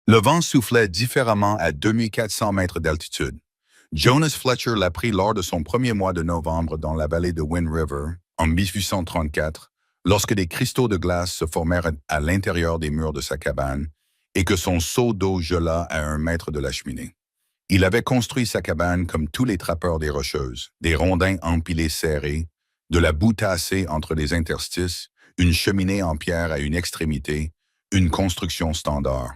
Le vent soufflait différemment à 2400 mètres d'altitude. Jonas Fletcher l'apprit lors de son premier mois de novembre dans la vallée de Wind River, en 1834, lorsque des cristaux de glace se formèrent à l'intérieur des murs de sa cabane et que son seau d'eau gela à 1 mètre de la cheminée. Il avait construit sa cabane comme tous les trappeurs des Rocheuses, des rondins empilés serrés, de la boue tassée entre les interstices, une cheminée en pierre à une extrémité, une construction standard.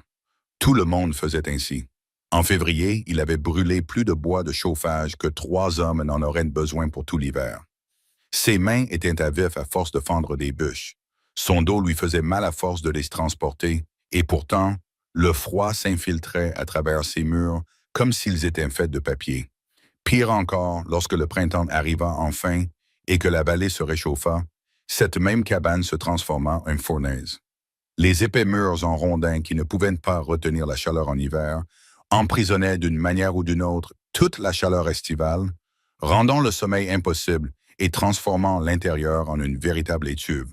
Tout le monde faisait ainsi. En février, il avait brûlé plus de bois de chauffage que 3 hommes n'en auraient besoin pour tout l'hiver. Ses mains étaient à vif à force de fendre des bûches. Son dos lui faisait mal à force de les transporter, et pourtant, le froid s'infiltrait à travers ses murs comme s'ils étaient faits de papier. Pire encore, lorsque le printemps arriva enfin et que la vallée se réchauffa, cette même cabane se transforma en fournaise. Les épais murs en rondins qui ne pouvaient pas retenir la chaleur en hiver emprisonnaient d'une manière ou d'une autre toute la chaleur estivale, rendant le sommeil impossible et transformant l'intérieur en une véritable étuve.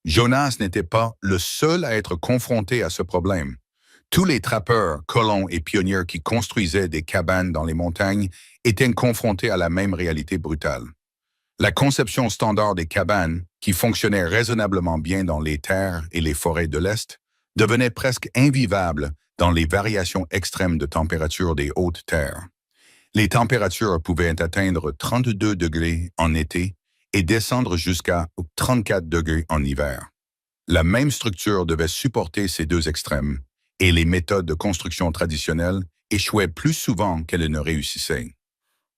Jonas n'était pas le seul à être confronté à ce problème. Tous les trappeurs, colons et pionniers qui construisaient des cabanes dans les montagnes étaient confrontés à la même réalité brutale. La conception standard des cabanes, qui fonctionnait raisonnablement bien dans les terres et les forêts de l'Est, devenait presque invivable dans les variations extrêmes de température des hautes terres. Les températures pouvaient atteindre 32 degrés en été et descendre jusqu'à 34 degrés en hiver. La même structure devait supporter ces deux extrêmes, et les méthodes de construction traditionnelles échouaient plus souvent qu'elles ne réussissaient.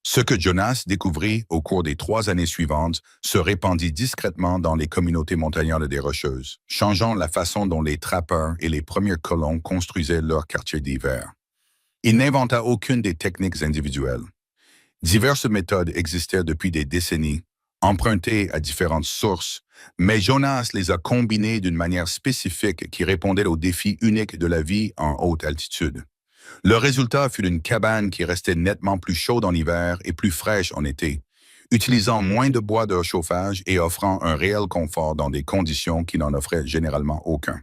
Ce que Jonas découvrit au cours des 3 années suivantes se répandit discrètement dans les communautés montagnardes des Rocheuses, changeant la façon dont les trappeurs et les premiers colons construisaient leurs quartiers d'hiver. Il n'inventa aucune des techniques individuelles. Diverses méthodes existaient depuis des décennies, empruntées à différentes sources, mais Jonas les a combinées d'une manière spécifique qui répondait aux défis uniques de la vie en haute altitude. Le résultat fut une cabane qui restait nettement plus chaude en hiver et plus fraîche en été, utilisant moins de bois de chauffage et offrant un réel confort dans des conditions qui n'en offraient généralement aucun.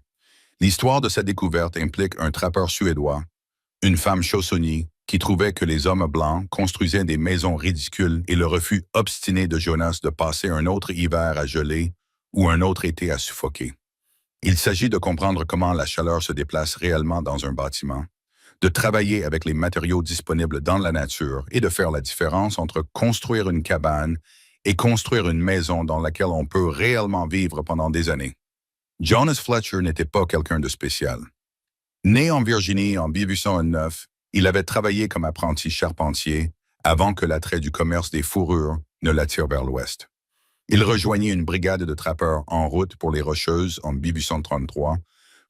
L'histoire de cette découverte implique un trappeur suédois, une femme chaussonnier, qui trouvait que les hommes blancs construisaient des maisons ridicules et le refus obstiné de Jonas de passer un autre hiver à geler ou un autre été à suffoquer. Il s'agit de comprendre comment la chaleur se déplace réellement dans un bâtiment, de travailler avec les matériaux disponibles dans la nature et de faire la différence entre construire une cabane et construire une maison dans laquelle on peut réellement vivre pendant des années. Jonas Fletcher n'était pas quelqu'un de spécial. Né en Virginie en 1809, il avait travaillé comme apprenti charpentier avant que l'attrait du commerce des fourrures ne l'attire vers l'ouest. Il rejoignit une brigade de trappeurs en route pour les Rocheuses en 1833,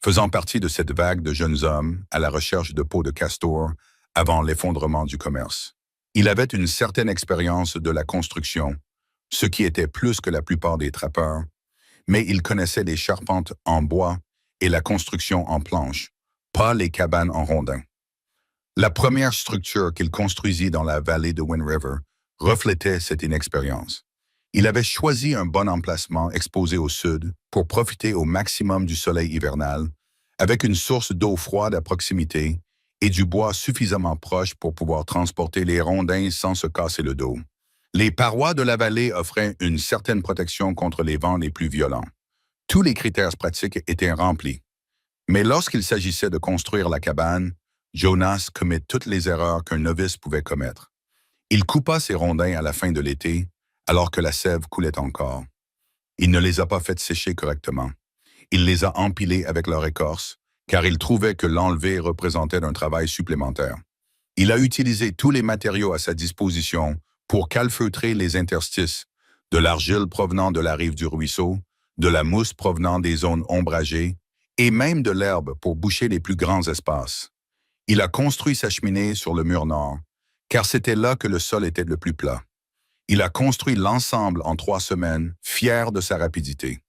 faisant partie de cette vague de jeunes hommes à la recherche de peaux de castor avant l'effondrement du commerce. Il avait une certaine expérience de la construction, ce qui était plus que la plupart des trappeurs, mais il connaissait les charpentes en bois et la construction en planches, pas les cabanes en rondins. La première structure qu'il construisit dans la vallée de Wind River reflétait cette inexpérience. Il avait choisi un bon emplacement exposé au sud pour profiter au maximum du soleil hivernal, avec une source d'eau froide à proximité et du bois suffisamment proche pour pouvoir transporter les rondins sans se casser le dos. Les parois de la vallée offraient une certaine protection contre les vents les plus violents. Tous les critères pratiques étaient remplis. Mais lorsqu'il s'agissait de construire la cabane, Jonas commet toutes les erreurs qu'un novice pouvait commettre. Il coupa ses rondins à la fin de l'été, alors que la sève coulait encore. Il ne les a pas fait sécher correctement. Il les a empilés avec leur écorce, car il trouvait que l'enlever représentait un travail supplémentaire. Il a utilisé tous les matériaux à sa disposition pour calfeutrer les interstices, de l'argile provenant de la rive du ruisseau, de la mousse provenant des zones ombragées, et même de l'herbe pour boucher les plus grands espaces. Il a construit sa cheminée sur le mur nord, car c'était là que le sol était le plus plat. Il a construit l'ensemble en 3 semaines, fier de sa rapidité.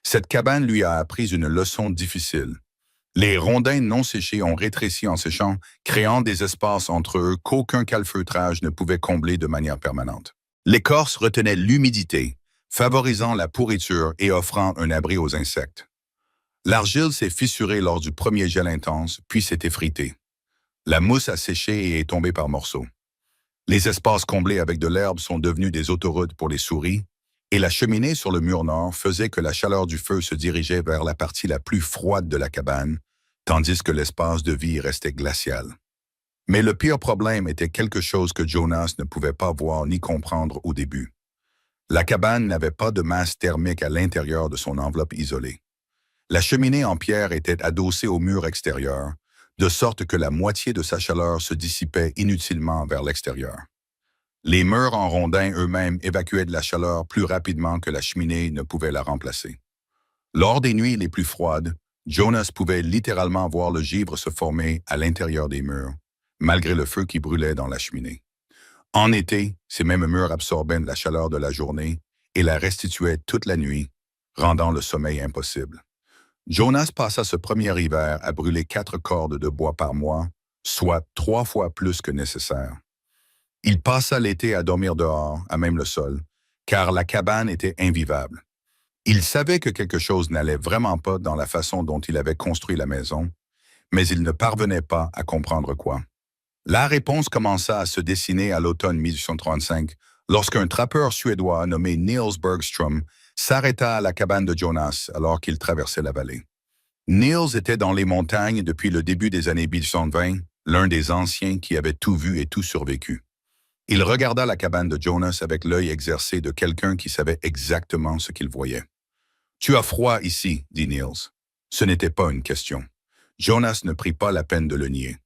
Cette cabane lui a appris une leçon difficile. Les rondins non séchés ont rétréci en séchant, créant des espaces entre eux qu'aucun calfeutrage ne pouvait combler de manière permanente. L'écorce retenait l'humidité, favorisant la pourriture et offrant un abri aux insectes. L'argile s'est fissurée lors du premier gel intense, puis s'est effritée. La mousse a séché et est tombée par morceaux. Les espaces comblés avec de l'herbe sont devenus des autoroutes pour les souris, et la cheminée sur le mur nord faisait que la chaleur du feu se dirigeait vers la partie la plus froide de la cabane, tandis que l'espace de vie restait glacial. Mais le pire problème était quelque chose que Jonas ne pouvait pas voir ni comprendre au début. La cabane n'avait pas de masse thermique à l'intérieur de son enveloppe isolée. La cheminée en pierre était adossée au mur extérieur, de sorte que la moitié de sa chaleur se dissipait inutilement vers l'extérieur. Les murs en rondins eux-mêmes évacuaient de la chaleur plus rapidement que la cheminée ne pouvait la remplacer. Lors des nuits les plus froides, Jonas pouvait littéralement voir le givre se former à l'intérieur des murs, malgré le feu qui brûlait dans la cheminée. En été, ces mêmes murs absorbaient la chaleur de la journée et la restituaient toute la nuit, rendant le sommeil impossible. Jonas passa ce premier hiver à brûler 4 cordes de bois par mois, soit 3 fois plus que nécessaire. Il passa l'été à dormir dehors, à même le sol, car la cabane était invivable. Il savait que quelque chose n'allait vraiment pas dans la façon dont il avait construit la maison, mais il ne parvenait pas à comprendre quoi. La réponse commença à se dessiner à l'automne 1835, lorsqu'un trappeur suédois nommé Niels Bergström s'arrêta à la cabane de Jonas alors qu'il traversait la vallée. Niels était dans les montagnes depuis le début des années 1820, l'un des anciens qui avait tout vu et tout survécu. Il regarda la cabane de Jonas avec l'œil exercé de quelqu'un qui savait exactement ce qu'il voyait. « Tu as froid ici, dit Niels. Ce n'était pas une question. Jonas ne prit pas la peine de le nier.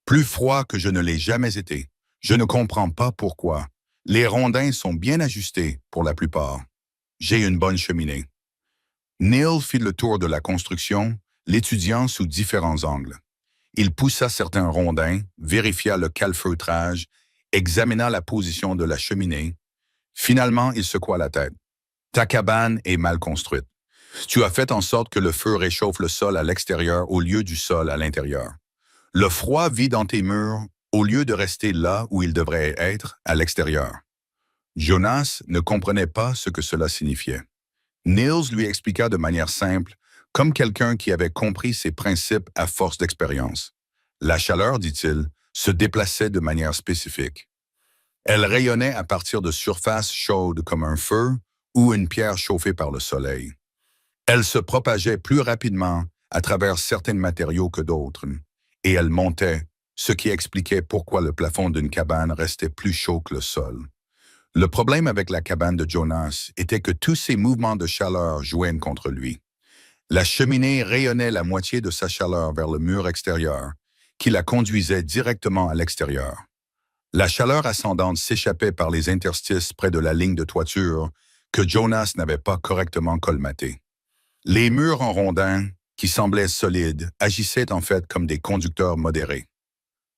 Plus froid que je ne l'ai jamais été. Je ne comprends pas pourquoi. Les rondins sont bien ajustés, pour la plupart. J'ai une bonne cheminée. » Niels fit le tour de la construction, l'étudiant sous différents angles. Il poussa certains rondins, vérifia le calfeutrage, examina la position de la cheminée. Finalement, il secoua la tête. « Ta cabane est mal construite. Tu as fait en sorte que le feu réchauffe le sol à l'extérieur au lieu du sol à l'intérieur. Le froid vit dans tes murs au lieu de rester là où il devrait être, à l'extérieur. » Jonas ne comprenait pas ce que cela signifiait. Niels lui expliqua de manière simple, comme quelqu'un qui avait compris ses principes à force d'expérience. La chaleur, dit-il, se déplaçait de manière spécifique. Elle rayonnait à partir de surfaces chaudes comme un feu ou une pierre chauffée par le soleil. Elle se propageait plus rapidement à travers certains matériaux que d'autres, et elle montait, ce qui expliquait pourquoi le plafond d'une cabane restait plus chaud que le sol. Le problème avec la cabane de Jonas était que tous ces mouvements de chaleur jouaient contre lui. La cheminée rayonnait la moitié de sa chaleur vers le mur extérieur, qui la conduisait directement à l'extérieur. La chaleur ascendante s'échappait par les interstices près de la ligne de toiture que Jonas n'avait pas correctement colmatée. Les murs en rondins, qui semblaient solides, agissaient en fait comme des conducteurs modérés.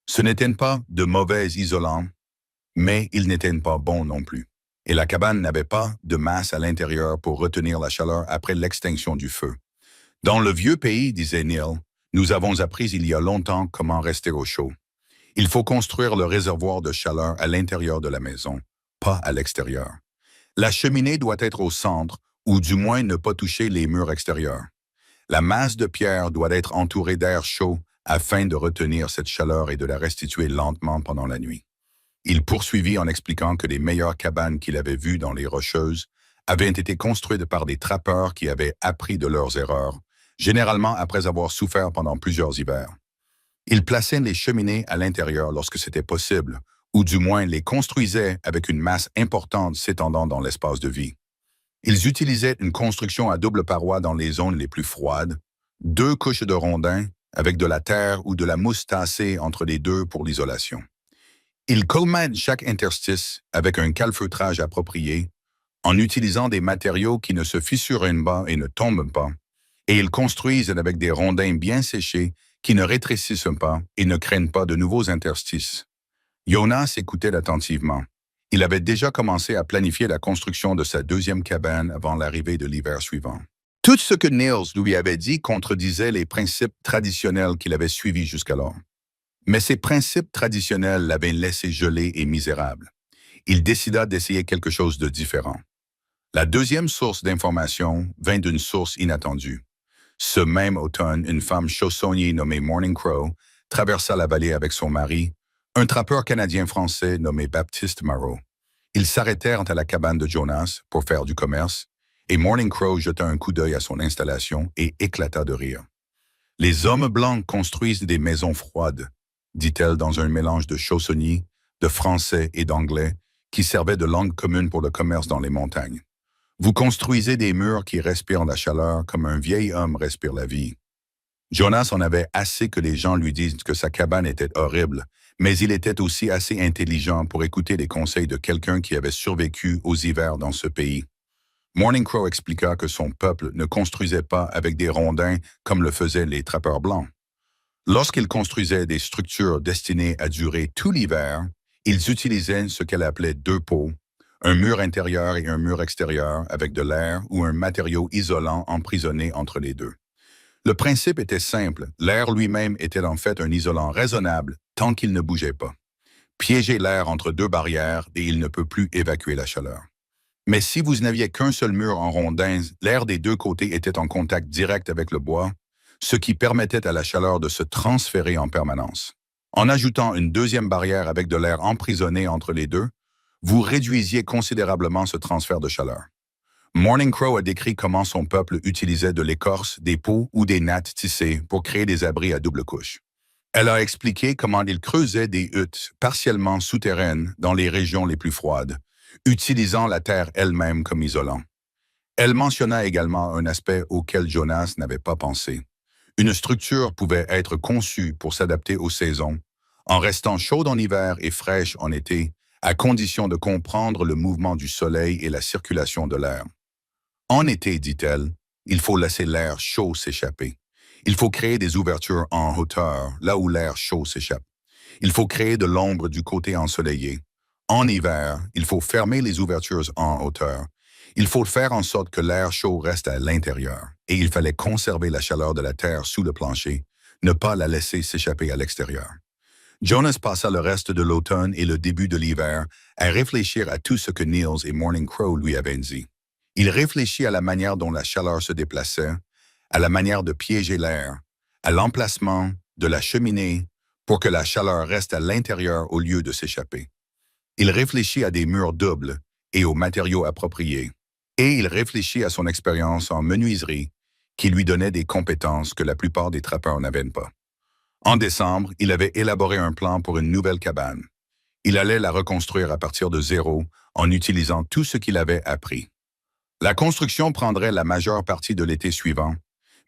Ce n'étaient pas de mauvais isolants, mais ils n'étaient pas bons non plus. Et la cabane n'avait pas de masse à l'intérieur pour retenir la chaleur après l'extinction du feu. Dans le vieux pays, disait Neil, nous avons appris il y a longtemps comment rester au chaud. Il faut construire le réservoir de chaleur à l'intérieur de la maison, pas à l'extérieur. La cheminée doit être au centre, ou du moins ne pas toucher les murs extérieurs. La masse de pierre doit être entourée d'air chaud afin de retenir cette chaleur et de la restituer lentement pendant la nuit. Il poursuivit en expliquant que les meilleures cabanes qu'il avait vues dans les Rocheuses avaient été construites par des trappeurs qui avaient appris de leurs erreurs, généralement après avoir souffert pendant plusieurs hivers. Ils plaçaient les cheminées à l'intérieur lorsque c'était possible, ou du moins les construisaient avec une masse importante s'étendant dans l'espace de vie. Ils utilisaient une construction à double paroi dans les zones les plus froides, 2 couches de rondins avec de la terre ou de la mousse tassée entre les deux pour l'isolation. Ils colmatent chaque interstice avec un calfeutrage approprié, en utilisant des matériaux qui ne se fissurent pas et ne tombent pas, et ils construisent avec des rondins bien séchés qui ne rétrécissent pas et ne craignent pas de nouveaux interstices. Jonas écoutait attentivement. Il avait déjà commencé à planifier la construction de sa 2e cabane avant l'arrivée de l'hiver suivant. Tout ce que Niels lui avait dit contredisait les principes traditionnels qu'il avait suivis jusqu'alors. Mais ces principes traditionnels l'avaient laissé gelé et misérable. Il décida d'essayer quelque chose de différent. La 2e source d'information vint d'une source inattendue. Ce même automne, une femme chaussonnier nommée Morning Crow traversa la vallée avec son mari, un trappeur canadien-français nommé Baptiste Marot. Ils s'arrêtèrent à la cabane de Jonas pour faire du commerce, et Morning Crow jeta un coup d'œil à son installation et éclata de rire. Les hommes blancs construisent des maisons froides, dit-elle dans un mélange de chaussonnier, de français et d'anglais, qui servait de langue commune pour le commerce dans les montagnes. Vous construisez des murs qui respirent la chaleur comme un vieil homme respire la vie. Jonas en avait assez que les gens lui disent que sa cabane était horrible, mais il était aussi assez intelligent pour écouter les conseils de quelqu'un qui avait survécu aux hivers dans ce pays. Morning Crow expliqua que son peuple ne construisait pas avec des rondins comme le faisaient les trappeurs blancs. Lorsqu'ils construisaient des structures destinées à durer tout l'hiver, ils utilisaient ce qu'elle appelait deux pots, un mur intérieur et un mur extérieur avec de l'air ou un matériau isolant emprisonné entre les deux. Le principe était simple, l'air lui-même était en fait un isolant raisonnable tant qu'il ne bougeait pas. Piégez l'air entre deux barrières et il ne peut plus évacuer la chaleur. Mais si vous n'aviez qu'un seul mur en rondins, l'air des deux côtés était en contact direct avec le bois, ce qui permettait à la chaleur de se transférer en permanence. En ajoutant une deuxième barrière avec de l'air emprisonné entre les deux, vous réduisiez considérablement ce transfert de chaleur. Morning Crow a décrit comment son peuple utilisait de l'écorce, des peaux ou des nattes tissées pour créer des abris à double couche. Elle a expliqué comment ils creusaient des huttes partiellement souterraines dans les régions les plus froides, utilisant la terre elle-même comme isolant. Elle mentionna également un aspect auquel Jonas n'avait pas pensé. Une structure pouvait être conçue pour s'adapter aux saisons, en restant chaude en hiver et fraîche en été, à condition de comprendre le mouvement du soleil et la circulation de l'air. En été, dit-elle, il faut laisser l'air chaud s'échapper. Il faut créer des ouvertures en hauteur, là où l'air chaud s'échappe. Il faut créer de l'ombre du côté ensoleillé. En hiver, il faut fermer les ouvertures en hauteur. Il faut faire en sorte que l'air chaud reste à l'intérieur. Et il fallait conserver la chaleur de la terre sous le plancher, ne pas la laisser s'échapper à l'extérieur. Jonas passa le reste de l'automne et le début de l'hiver à réfléchir à tout ce que Niels et Morning Crow lui avaient dit. Il réfléchit à la manière dont la chaleur se déplaçait, à la manière de piéger l'air, à l'emplacement de la cheminée pour que la chaleur reste à l'intérieur au lieu de s'échapper. Il réfléchit à des murs doubles et aux matériaux appropriés. Et il réfléchit à son expérience en menuiserie qui lui donnait des compétences que la plupart des trappeurs n'avaient pas. En décembre, il avait élaboré un plan pour une nouvelle cabane. Il allait la reconstruire à partir de zéro en utilisant tout ce qu'il avait appris. La construction prendrait la majeure partie de l'été suivant,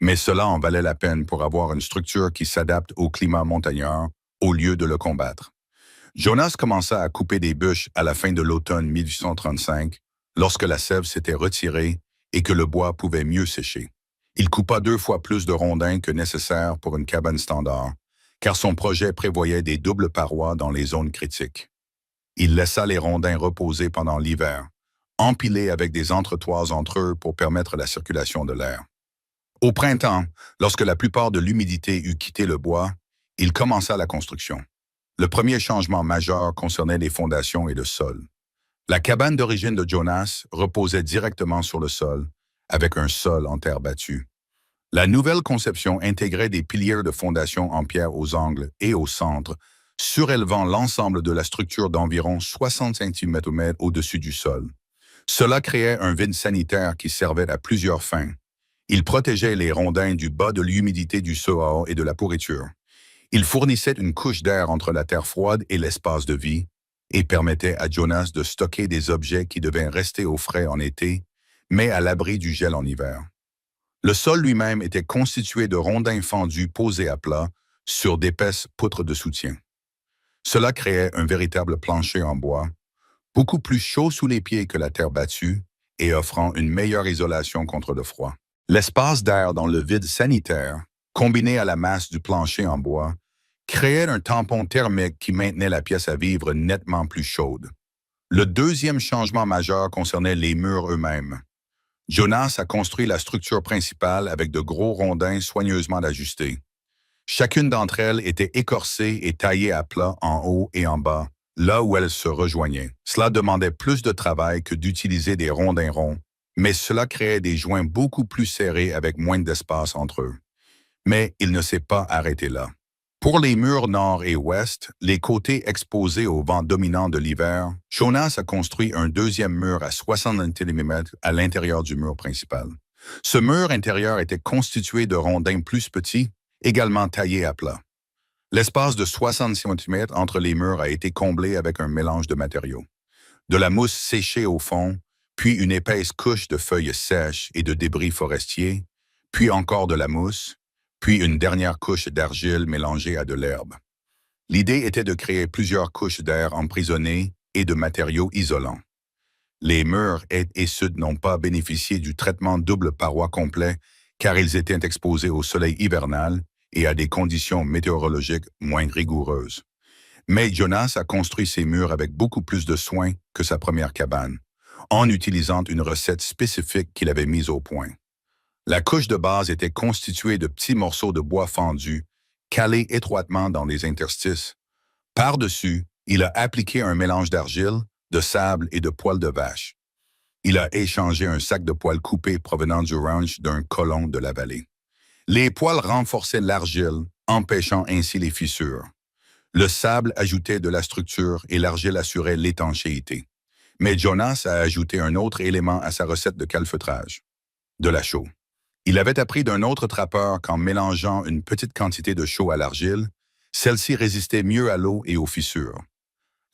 mais cela en valait la peine pour avoir une structure qui s'adapte au climat montagnard au lieu de le combattre. Jonas commença à couper des bûches à la fin de l'automne 1835, lorsque la sève s'était retirée et que le bois pouvait mieux sécher. Il coupa 2 fois plus de rondins que nécessaire pour une cabane standard, car son projet prévoyait des doubles parois dans les zones critiques. Il laissa les rondins reposer pendant l'hiver, empilés avec des entretoises entre eux pour permettre la circulation de l'air. Au printemps, lorsque la plupart de l'humidité eut quitté le bois, il commença la construction. Le premier changement majeur concernait les fondations et le sol. La cabane d'origine de Jonas reposait directement sur le sol, avec un sol en terre battue. La nouvelle conception intégrait des piliers de fondation en pierre aux angles et au centre, surélevant l'ensemble de la structure d'environ 60 cm au-dessus du sol. Cela créait un vide sanitaire qui servait à plusieurs fins. Il protégeait les rondins du bas de l'humidité du sol et de la pourriture. Il fournissait une couche d'air entre la terre froide et l'espace de vie et permettait à Jonas de stocker des objets qui devaient rester au frais en été, mais à l'abri du gel en hiver. Le sol lui-même était constitué de rondins fendus posés à plat sur d'épaisses poutres de soutien. Cela créait un véritable plancher en bois, beaucoup plus chaud sous les pieds que la terre battue et offrant une meilleure isolation contre le froid. L'espace d'air dans le vide sanitaire, combiné à la masse du plancher en bois, créait un tampon thermique qui maintenait la pièce à vivre nettement plus chaude. Le deuxième changement majeur concernait les murs eux-mêmes. Jonas a construit la structure principale avec de gros rondins soigneusement ajustés. Chacune d'entre elles était écorcée et taillée à plat en haut et en bas, là où elles se rejoignaient. Cela demandait plus de travail que d'utiliser des rondins ronds, mais cela créait des joints beaucoup plus serrés avec moins d'espace entre eux. Mais il ne s'est pas arrêté là. Pour les murs nord et ouest, les côtés exposés au vent dominant de l'hiver, Jonas a construit un deuxième mur à 60 mm à l'intérieur du mur principal. Ce mur intérieur était constitué de rondins plus petits, également taillés à plat. L'espace de 60 cm entre les murs a été comblé avec un mélange de matériaux. De la mousse séchée au fond, puis une épaisse couche de feuilles sèches et de débris forestiers, puis encore de la mousse, puis une dernière couche d'argile mélangée à de l'herbe. L'idée était de créer plusieurs couches d'air emprisonnées et de matériaux isolants. Les murs est et sud n'ont pas bénéficié du traitement double paroi complet car ils étaient exposés au soleil hivernal et à des conditions météorologiques moins rigoureuses. Mais Jonas a construit ses murs avec beaucoup plus de soin que sa première cabane, en utilisant une recette spécifique qu'il avait mise au point. La couche de base était constituée de petits morceaux de bois fendus, calés étroitement dans les interstices. Par-dessus, il a appliqué un mélange d'argile, de sable et de poils de vache. Il a échangé un sac de poils coupés provenant du ranch d'un colon de la vallée. Les poils renforçaient l'argile, empêchant ainsi les fissures. Le sable ajoutait de la structure et l'argile assurait l'étanchéité. Mais Jonas a ajouté un autre élément à sa recette de calfeutrage, de la chaux. Il avait appris d'un autre trappeur qu'en mélangeant une petite quantité de chaux à l'argile, celle-ci résistait mieux à l'eau et aux fissures.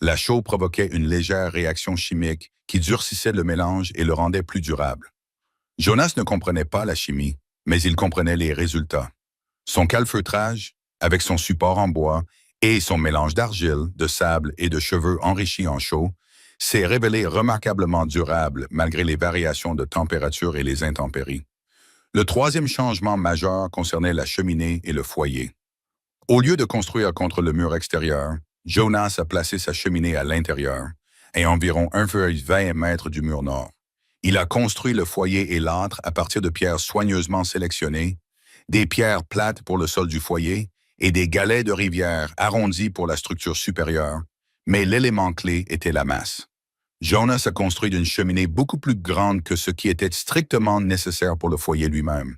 La chaux provoquait une légère réaction chimique qui durcissait le mélange et le rendait plus durable. Jonas ne comprenait pas la chimie, mais il comprenait les résultats. Son calfeutrage, avec son support en bois et son mélange d'argile, de sable et de cheveux enrichis en chaux, s'est révélé remarquablement durable malgré les variations de température et les intempéries. Le troisième changement majeur concernait la cheminée et le foyer. Au lieu de construire contre le mur extérieur, Jonas a placé sa cheminée à l'intérieur, à environ 1,20 m du mur nord. Il a construit le foyer et l'âtre à partir de pierres soigneusement sélectionnées, des pierres plates pour le sol du foyer et des galets de rivière arrondis pour la structure supérieure, mais l'élément clé était la masse. Jonas a construit une cheminée beaucoup plus grande que ce qui était strictement nécessaire pour le foyer lui-même.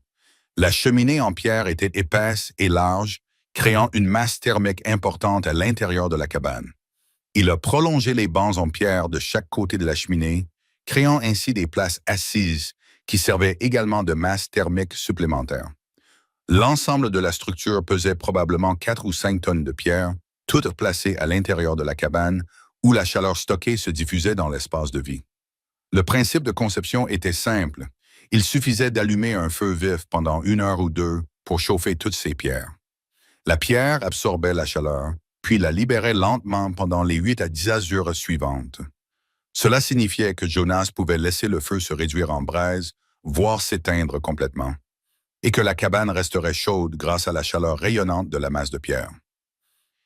La cheminée en pierre était épaisse et large, créant une masse thermique importante à l'intérieur de la cabane. Il a prolongé les bancs en pierre de chaque côté de la cheminée, créant ainsi des places assises qui servaient également de masse thermique supplémentaire. L'ensemble de la structure pesait probablement 4 ou 5 tonnes de pierre, toutes placées à l'intérieur de la cabane, où la chaleur stockée se diffusait dans l'espace de vie. Le principe de conception était simple. Il suffisait d'allumer un feu vif pendant 1 heure ou 2 pour chauffer toutes ces pierres. La pierre absorbait la chaleur, puis la libérait lentement pendant les 8 à 10 heures suivantes. Cela signifiait que Jonas pouvait laisser le feu se réduire en braise, voire s'éteindre complètement, et que la cabane resterait chaude grâce à la chaleur rayonnante de la masse de pierre.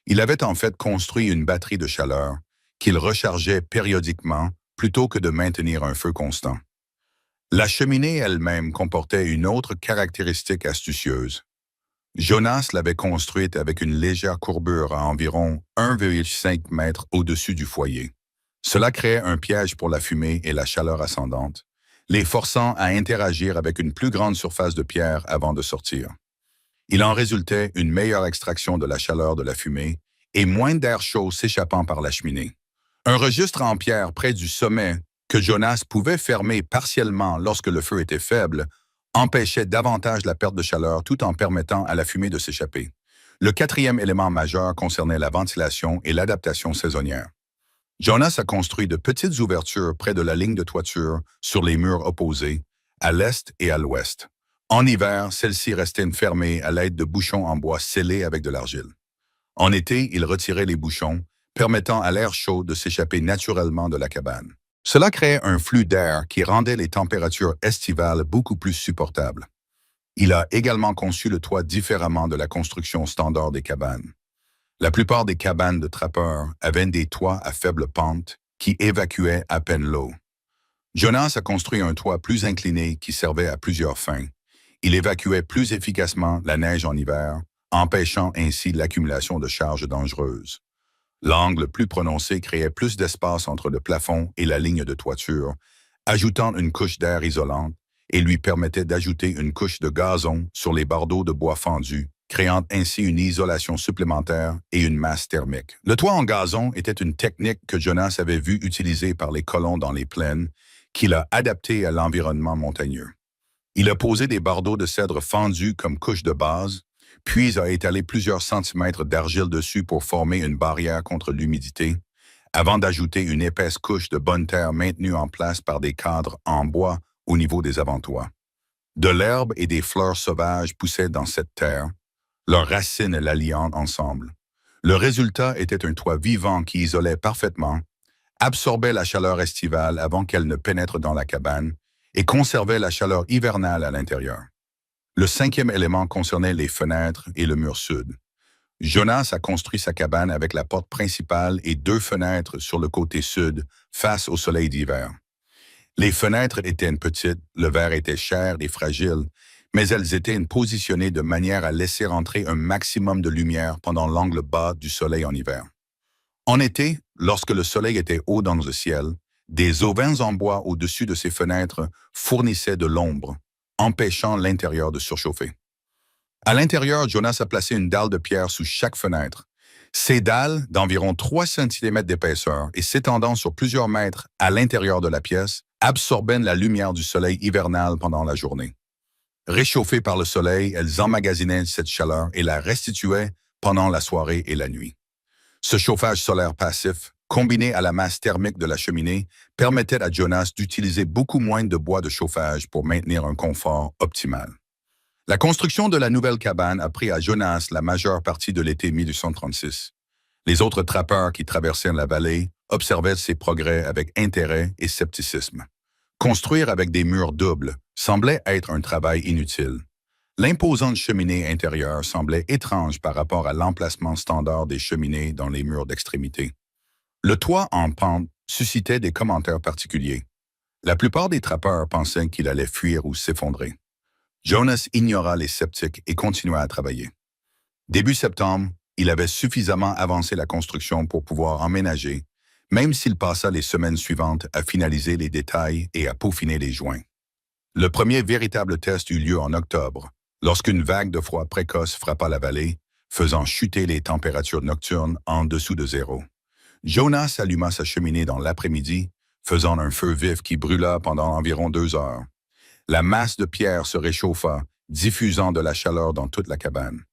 Il avait en fait construit une batterie de chaleur qu'il rechargeait périodiquement plutôt que de maintenir un feu constant. La cheminée elle-même comportait une autre caractéristique astucieuse. Jonas l'avait construite avec une légère courbure à environ 1,5 m au-dessus du foyer. Cela créait un piège pour la fumée et la chaleur ascendante, les forçant à interagir avec une plus grande surface de pierre avant de sortir. Il en résultait une meilleure extraction de la chaleur de la fumée et moins d'air chaud s'échappant par la cheminée. Un registre en pierre près du sommet que Jonas pouvait fermer partiellement lorsque le feu était faible empêchait davantage la perte de chaleur tout en permettant à la fumée de s'échapper. Le quatrième élément majeur concernait la ventilation et l'adaptation saisonnière. Jonas a construit de petites ouvertures près de la ligne de toiture sur les murs opposés, à l'est et à l'ouest. En hiver, celles-ci restaient fermées à l'aide de bouchons en bois scellés avec de l'argile. En été, il retirait les bouchons, permettant à l'air chaud de s'échapper naturellement de la cabane. Cela créait un flux d'air qui rendait les températures estivales beaucoup plus supportables. Il a également conçu le toit différemment de la construction standard des cabanes. La plupart des cabanes de trappeurs avaient des toits à faible pente qui évacuaient à peine l'eau. Jonas a construit un toit plus incliné qui servait à plusieurs fins. Il évacuait plus efficacement la neige en hiver, empêchant ainsi l'accumulation de charges dangereuses. L'angle plus prononcé créait plus d'espace entre le plafond et la ligne de toiture, ajoutant une couche d'air isolante, et lui permettait d'ajouter une couche de gazon sur les bardeaux de bois fendus, créant ainsi une isolation supplémentaire et une masse thermique. Le toit en gazon était une technique que Jonas avait vu utilisée par les colons dans les plaines, qu'il a adaptée à l'environnement montagneux. Il a posé des bardeaux de cèdre fendus comme couche de base, puis a étalé plusieurs centimètres d'argile dessus pour former une barrière contre l'humidité, avant d'ajouter une épaisse couche de bonne terre maintenue en place par des cadres en bois au niveau des avant-toits. De l'herbe et des fleurs sauvages poussaient dans cette terre, leurs racines la liant ensemble. Le résultat était un toit vivant qui isolait parfaitement, absorbait la chaleur estivale avant qu'elle ne pénètre dans la cabane et conservait la chaleur hivernale à l'intérieur. Le cinquième élément concernait les fenêtres et le mur sud. Jonas a construit sa cabane avec la porte principale et 2 fenêtres sur le côté sud, face au soleil d'hiver. Les fenêtres étaient petites, le verre était cher et fragile, mais elles étaient positionnées de manière à laisser entrer un maximum de lumière pendant l'angle bas du soleil en hiver. En été, lorsque le soleil était haut dans le ciel, des auvents en bois au-dessus de ces fenêtres fournissaient de l'ombre, empêchant l'intérieur de surchauffer. À l'intérieur, Jonas a placé une dalle de pierre sous chaque fenêtre. Ces dalles, d'environ 3 cm d'épaisseur et s'étendant sur plusieurs mètres à l'intérieur de la pièce, absorbaient la lumière du soleil hivernal pendant la journée. Réchauffées par le soleil, elles emmagasinaient cette chaleur et la restituaient pendant la soirée et la nuit. Ce chauffage solaire passif, combiné à la masse thermique de la cheminée, permettait à Jonas d'utiliser beaucoup moins de bois de chauffage pour maintenir un confort optimal. La construction de la nouvelle cabane a pris à Jonas la majeure partie de l'été 1836. Les autres trappeurs qui traversaient la vallée observaient ses progrès avec intérêt et scepticisme. Construire avec des murs doubles semblait être un travail inutile. L'imposante cheminée intérieure semblait étrange par rapport à l'emplacement standard des cheminées dans les murs d'extrémité. Le toit en pente suscitait des commentaires particuliers. La plupart des trappeurs pensaient qu'il allait fuir ou s'effondrer. Jonas ignora les sceptiques et continua à travailler. Début septembre, il avait suffisamment avancé la construction pour pouvoir emménager, même s'il passa les semaines suivantes à finaliser les détails et à peaufiner les joints. Le premier véritable test eut lieu en octobre, lorsqu'une vague de froid précoce frappa la vallée, faisant chuter les températures nocturnes en dessous de zéro. Jonas alluma sa cheminée dans l'après-midi, faisant un feu vif qui brûla pendant environ 2 heures. La masse de pierre se réchauffa, diffusant de la chaleur dans toute la cabane.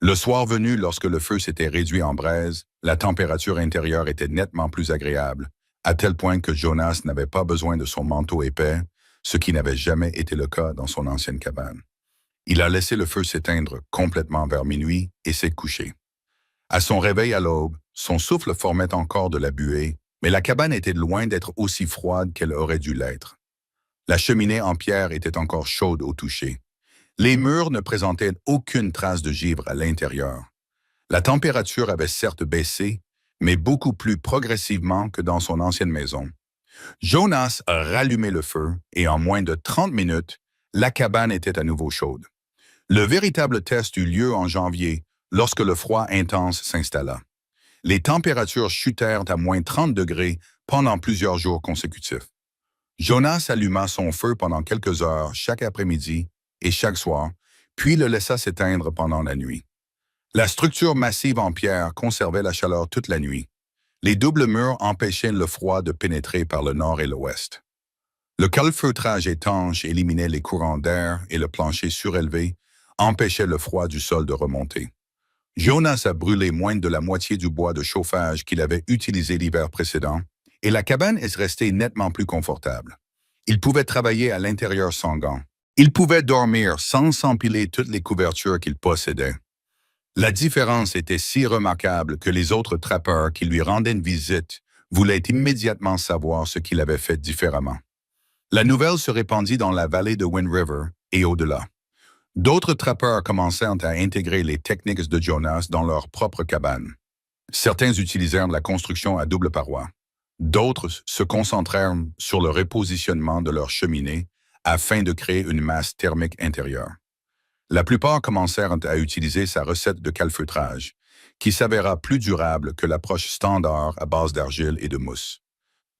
Le soir venu, lorsque le feu s'était réduit en braise, la température intérieure était nettement plus agréable, à tel point que Jonas n'avait pas besoin de son manteau épais, ce qui n'avait jamais été le cas dans son ancienne cabane. Il a laissé le feu s'éteindre complètement vers minuit et s'est couché. À son réveil à l'aube, son souffle formait encore de la buée, mais la cabane était loin d'être aussi froide qu'elle aurait dû l'être. La cheminée en pierre était encore chaude au toucher. Les murs ne présentaient aucune trace de givre à l'intérieur. La température avait certes baissé, mais beaucoup plus progressivement que dans son ancienne maison. Jonas a rallumé le feu et en moins de 30 minutes, la cabane était à nouveau chaude. Le véritable test eut lieu en janvier, lorsque le froid intense s'installa. Les températures chutèrent à moins 30 degrés pendant plusieurs jours consécutifs. Jonas alluma son feu pendant quelques heures chaque après-midi et chaque soir, puis le laissa s'éteindre pendant la nuit. La structure massive en pierre conservait la chaleur toute la nuit. Les doubles murs empêchaient le froid de pénétrer par le nord et l'ouest. Le calfeutrage étanche éliminait les courants d'air et le plancher surélevé empêchait le froid du sol de remonter. Jonas a brûlé moins de la moitié du bois de chauffage qu'il avait utilisé l'hiver précédent, et la cabane est restée nettement plus confortable. Il pouvait travailler à l'intérieur sans gants. Il pouvait dormir sans s'empiler toutes les couvertures qu'il possédait. La différence était si remarquable que les autres trappeurs qui lui rendaient une visite voulaient immédiatement savoir ce qu'il avait fait différemment. La nouvelle se répandit dans la vallée de Wind River et au-delà. D'autres trappeurs commencèrent à intégrer les techniques de Jonas dans leur propre cabane. Certains utilisèrent la construction à double paroi. D'autres se concentrèrent sur le repositionnement de leur cheminée afin de créer une masse thermique intérieure. La plupart commencèrent à utiliser sa recette de calfeutrage, qui s'avéra plus durable que l'approche standard à base d'argile et de mousse.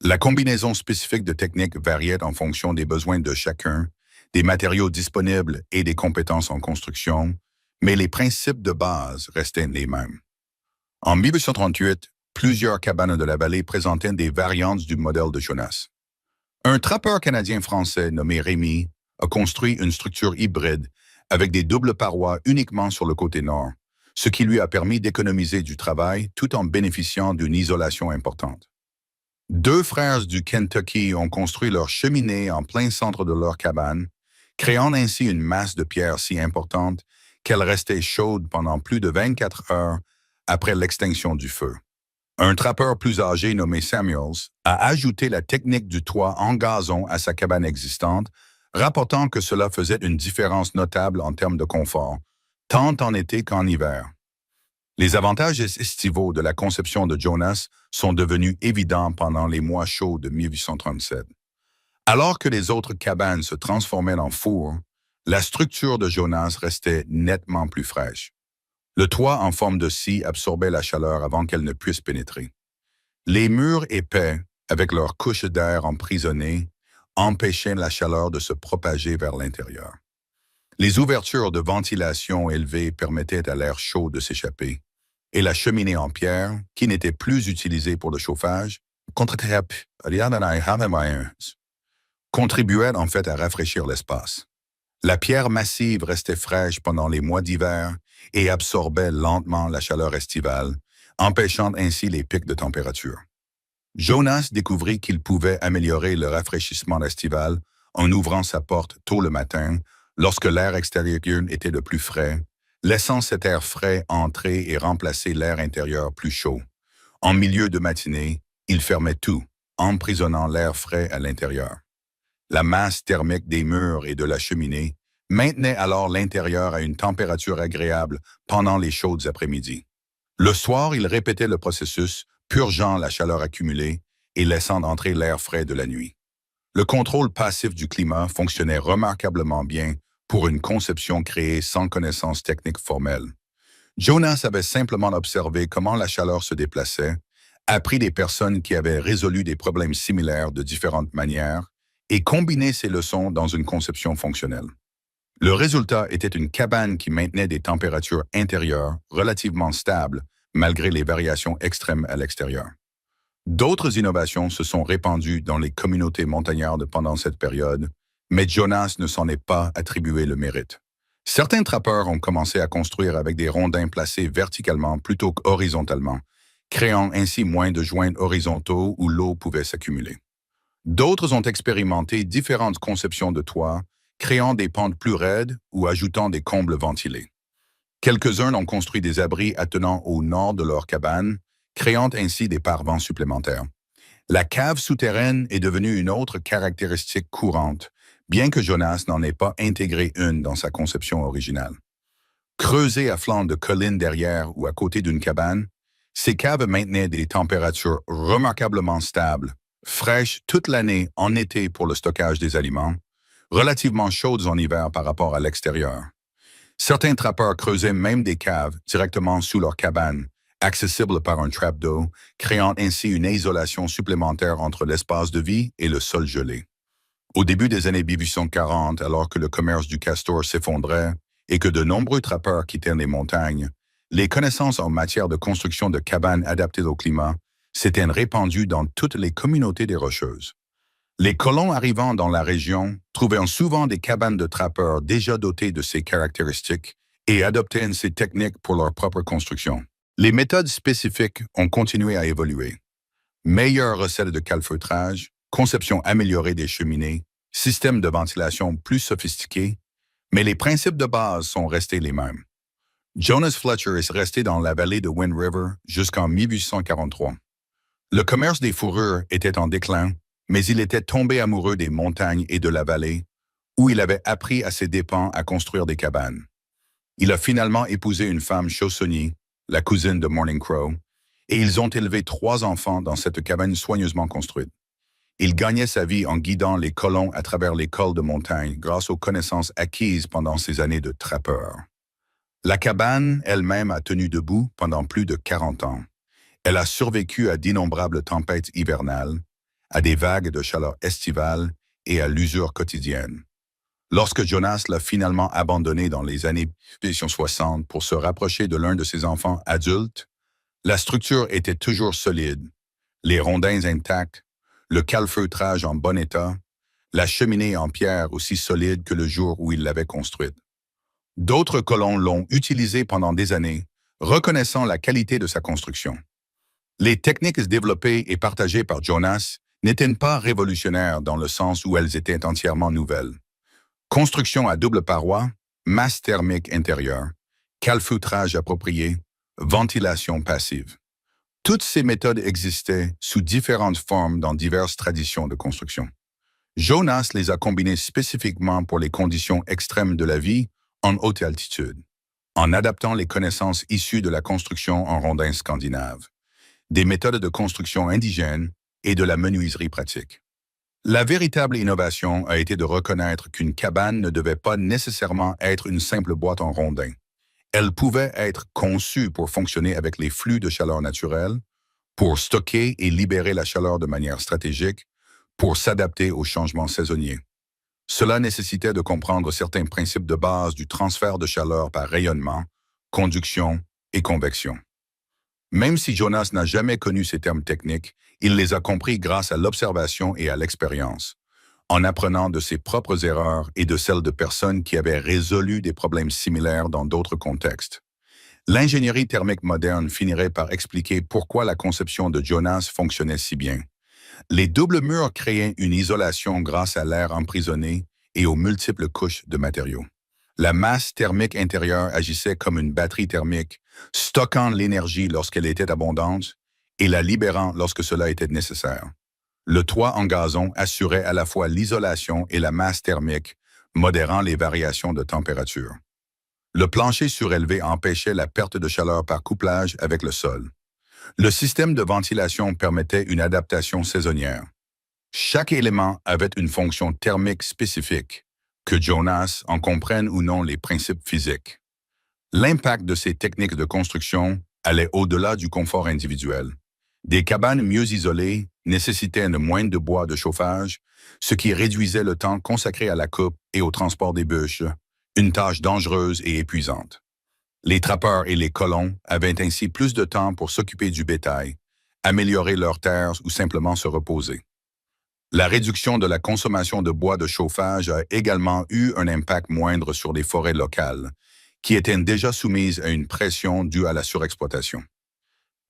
La combinaison spécifique de techniques variait en fonction des besoins de chacun, des matériaux disponibles et des compétences en construction, mais les principes de base restaient les mêmes. En 1838, plusieurs cabanes de la vallée présentaient des variantes du modèle de Jonas. Un trappeur canadien-français nommé Rémy a construit une structure hybride avec des doubles parois uniquement sur le côté nord, ce qui lui a permis d'économiser du travail tout en bénéficiant d'une isolation importante. Deux frères du Kentucky ont construit leur cheminée en plein centre de leur cabane, créant ainsi une masse de pierre si importante qu'elle restait chaude pendant plus de 24 heures après l'extinction du feu. Un trappeur plus âgé nommé Samuels a ajouté la technique du toit en gazon à sa cabane existante, rapportant que cela faisait une différence notable en termes de confort, tant en été qu'en hiver. Les avantages estivaux de la conception de Jonas sont devenus évidents pendant les mois chauds de 1837. Alors que les autres cabanes se transformaient en fours, la structure de Jonas restait nettement plus fraîche. Le toit en forme de scie absorbait la chaleur avant qu'elle ne puisse pénétrer. Les murs épais, avec leurs couches d'air emprisonnées, empêchaient la chaleur de se propager vers l'intérieur. Les ouvertures de ventilation élevées permettaient à l'air chaud de s'échapper, et la cheminée en pierre, qui n'était plus utilisée pour le chauffage, contribuait en fait à rafraîchir l'espace. La pierre massive restait fraîche pendant les mois d'hiver et absorbait lentement la chaleur estivale, empêchant ainsi les pics de température. Jonas découvrit qu'il pouvait améliorer le rafraîchissement estival en ouvrant sa porte tôt le matin, lorsque l'air extérieur était le plus frais, laissant cet air frais entrer et remplacer l'air intérieur plus chaud. En milieu de matinée, il fermait tout, emprisonnant l'air frais à l'intérieur. La masse thermique des murs et de la cheminée maintenait alors l'intérieur à une température agréable pendant les chaudes après-midi. Le soir, il répétait le processus, purgeant la chaleur accumulée et laissant entrer l'air frais de la nuit. Le contrôle passif du climat fonctionnait remarquablement bien pour une conception créée sans connaissance technique formelle. Jonas avait simplement observé comment la chaleur se déplaçait, appris des personnes qui avaient résolu des problèmes similaires de différentes manières et combiné ces leçons dans une conception fonctionnelle. Le résultat était une cabane qui maintenait des températures intérieures relativement stables malgré les variations extrêmes à l'extérieur. D'autres innovations se sont répandues dans les communautés montagnardes pendant cette période, mais Jonas ne s'en est pas attribué le mérite. Certains trappeurs ont commencé à construire avec des rondins placés verticalement plutôt qu'horizontalement, créant ainsi moins de joints horizontaux où l'eau pouvait s'accumuler. D'autres ont expérimenté différentes conceptions de toit, créant des pentes plus raides ou ajoutant des combles ventilés. Quelques-uns ont construit des abris attenant au nord de leur cabane, créant ainsi des paravents supplémentaires. La cave souterraine est devenue une autre caractéristique courante, bien que Jonas n'en ait pas intégré une dans sa conception originale. Creusées à flanc de collines derrière ou à côté d'une cabane, ces caves maintenaient des températures remarquablement stables, fraîches toute l'année en été pour le stockage des aliments, relativement chaudes en hiver par rapport à l'extérieur. Certains trappeurs creusaient même des caves directement sous leur cabane, accessibles par un trap d'eau, créant ainsi une isolation supplémentaire entre l'espace de vie et le sol gelé. Au début des années 1840, alors que le commerce du castor s'effondrait et que de nombreux trappeurs quittaient les montagnes, les connaissances en matière de construction de cabanes adaptées au climat s'étaient répandues dans toutes les communautés des Rocheuses. Les colons arrivant dans la région trouvaient souvent des cabanes de trappeurs déjà dotées de ces caractéristiques et adoptaient ces techniques pour leur propre construction. Les méthodes spécifiques ont continué à évoluer. Meilleures recettes de calfeutrage, conception améliorée des cheminées, systèmes de ventilation plus sophistiqués, mais les principes de base sont restés les mêmes. Jonas Fletcher est resté dans la vallée de Wind River jusqu'en 1843. Le commerce des fourrures était en déclin, mais il était tombé amoureux des montagnes et de la vallée, où il avait appris à ses dépens à construire des cabanes. Il a finalement épousé une femme chaussonnier, la cousine de Morning Crow, et ils ont élevé 3 enfants dans cette cabane soigneusement construite. Il gagnait sa vie en guidant les colons à travers les cols de montagne grâce aux connaissances acquises pendant ses années de trappeur. La cabane elle-même a tenu debout pendant plus de 40 ans. Elle a survécu à d'innombrables tempêtes hivernales, à des vagues de chaleur estivale et à l'usure quotidienne. Lorsque Jonas l'a finalement abandonné dans les années 1960 pour se rapprocher de l'un de ses enfants adultes, la structure était toujours solide, les rondins intacts, le calfeutrage en bon état, la cheminée en pierre aussi solide que le jour où il l'avait construite. D'autres colons l'ont utilisé pendant des années, reconnaissant la qualité de sa construction. Les techniques développées et partagées par Jonas n'étaient pas révolutionnaires dans le sens où elles étaient entièrement nouvelles. Construction à double paroi, masse thermique intérieure, calfeutrage approprié, ventilation passive. Toutes ces méthodes existaient sous différentes formes dans diverses traditions de construction. Jonas les a combinées spécifiquement pour les conditions extrêmes de la vie en haute altitude, en adaptant les connaissances issues de la construction en rondins scandinaves, des méthodes de construction indigènes et de la menuiserie pratique. La véritable innovation a été de reconnaître qu'une cabane ne devait pas nécessairement être une simple boîte en rondins. Elle pouvait être conçue pour fonctionner avec les flux de chaleur naturels, pour stocker et libérer la chaleur de manière stratégique, pour s'adapter aux changements saisonniers. Cela nécessitait de comprendre certains principes de base du transfert de chaleur par rayonnement, conduction et convection. Même si Jonas n'a jamais connu ces termes techniques, il les a compris grâce à l'observation et à l'expérience, en apprenant de ses propres erreurs et de celles de personnes qui avaient résolu des problèmes similaires dans d'autres contextes. L'ingénierie thermique moderne finirait par expliquer pourquoi la conception de Jonas fonctionnait si bien. Les doubles murs créaient une isolation grâce à l'air emprisonné et aux multiples couches de matériaux. La masse thermique intérieure agissait comme une batterie thermique, stockant l'énergie lorsqu'elle était abondante et la libérant lorsque cela était nécessaire. Le toit en gazon assurait à la fois l'isolation et la masse thermique, modérant les variations de température. Le plancher surélevé empêchait la perte de chaleur par couplage avec le sol. Le système de ventilation permettait une adaptation saisonnière. Chaque élément avait une fonction thermique spécifique, que Jonas en comprenne ou non les principes physiques. L'impact de ces techniques de construction allait au-delà du confort individuel. Des cabanes mieux isolées nécessitaient moins de bois de chauffage, ce qui réduisait le temps consacré à la coupe et au transport des bûches, une tâche dangereuse et épuisante. Les trappeurs et les colons avaient ainsi plus de temps pour s'occuper du bétail, améliorer leurs terres ou simplement se reposer. La réduction de la consommation de bois de chauffage a également eu un impact moindre sur les forêts locales, qui étaient déjà soumises à une pression due à la surexploitation.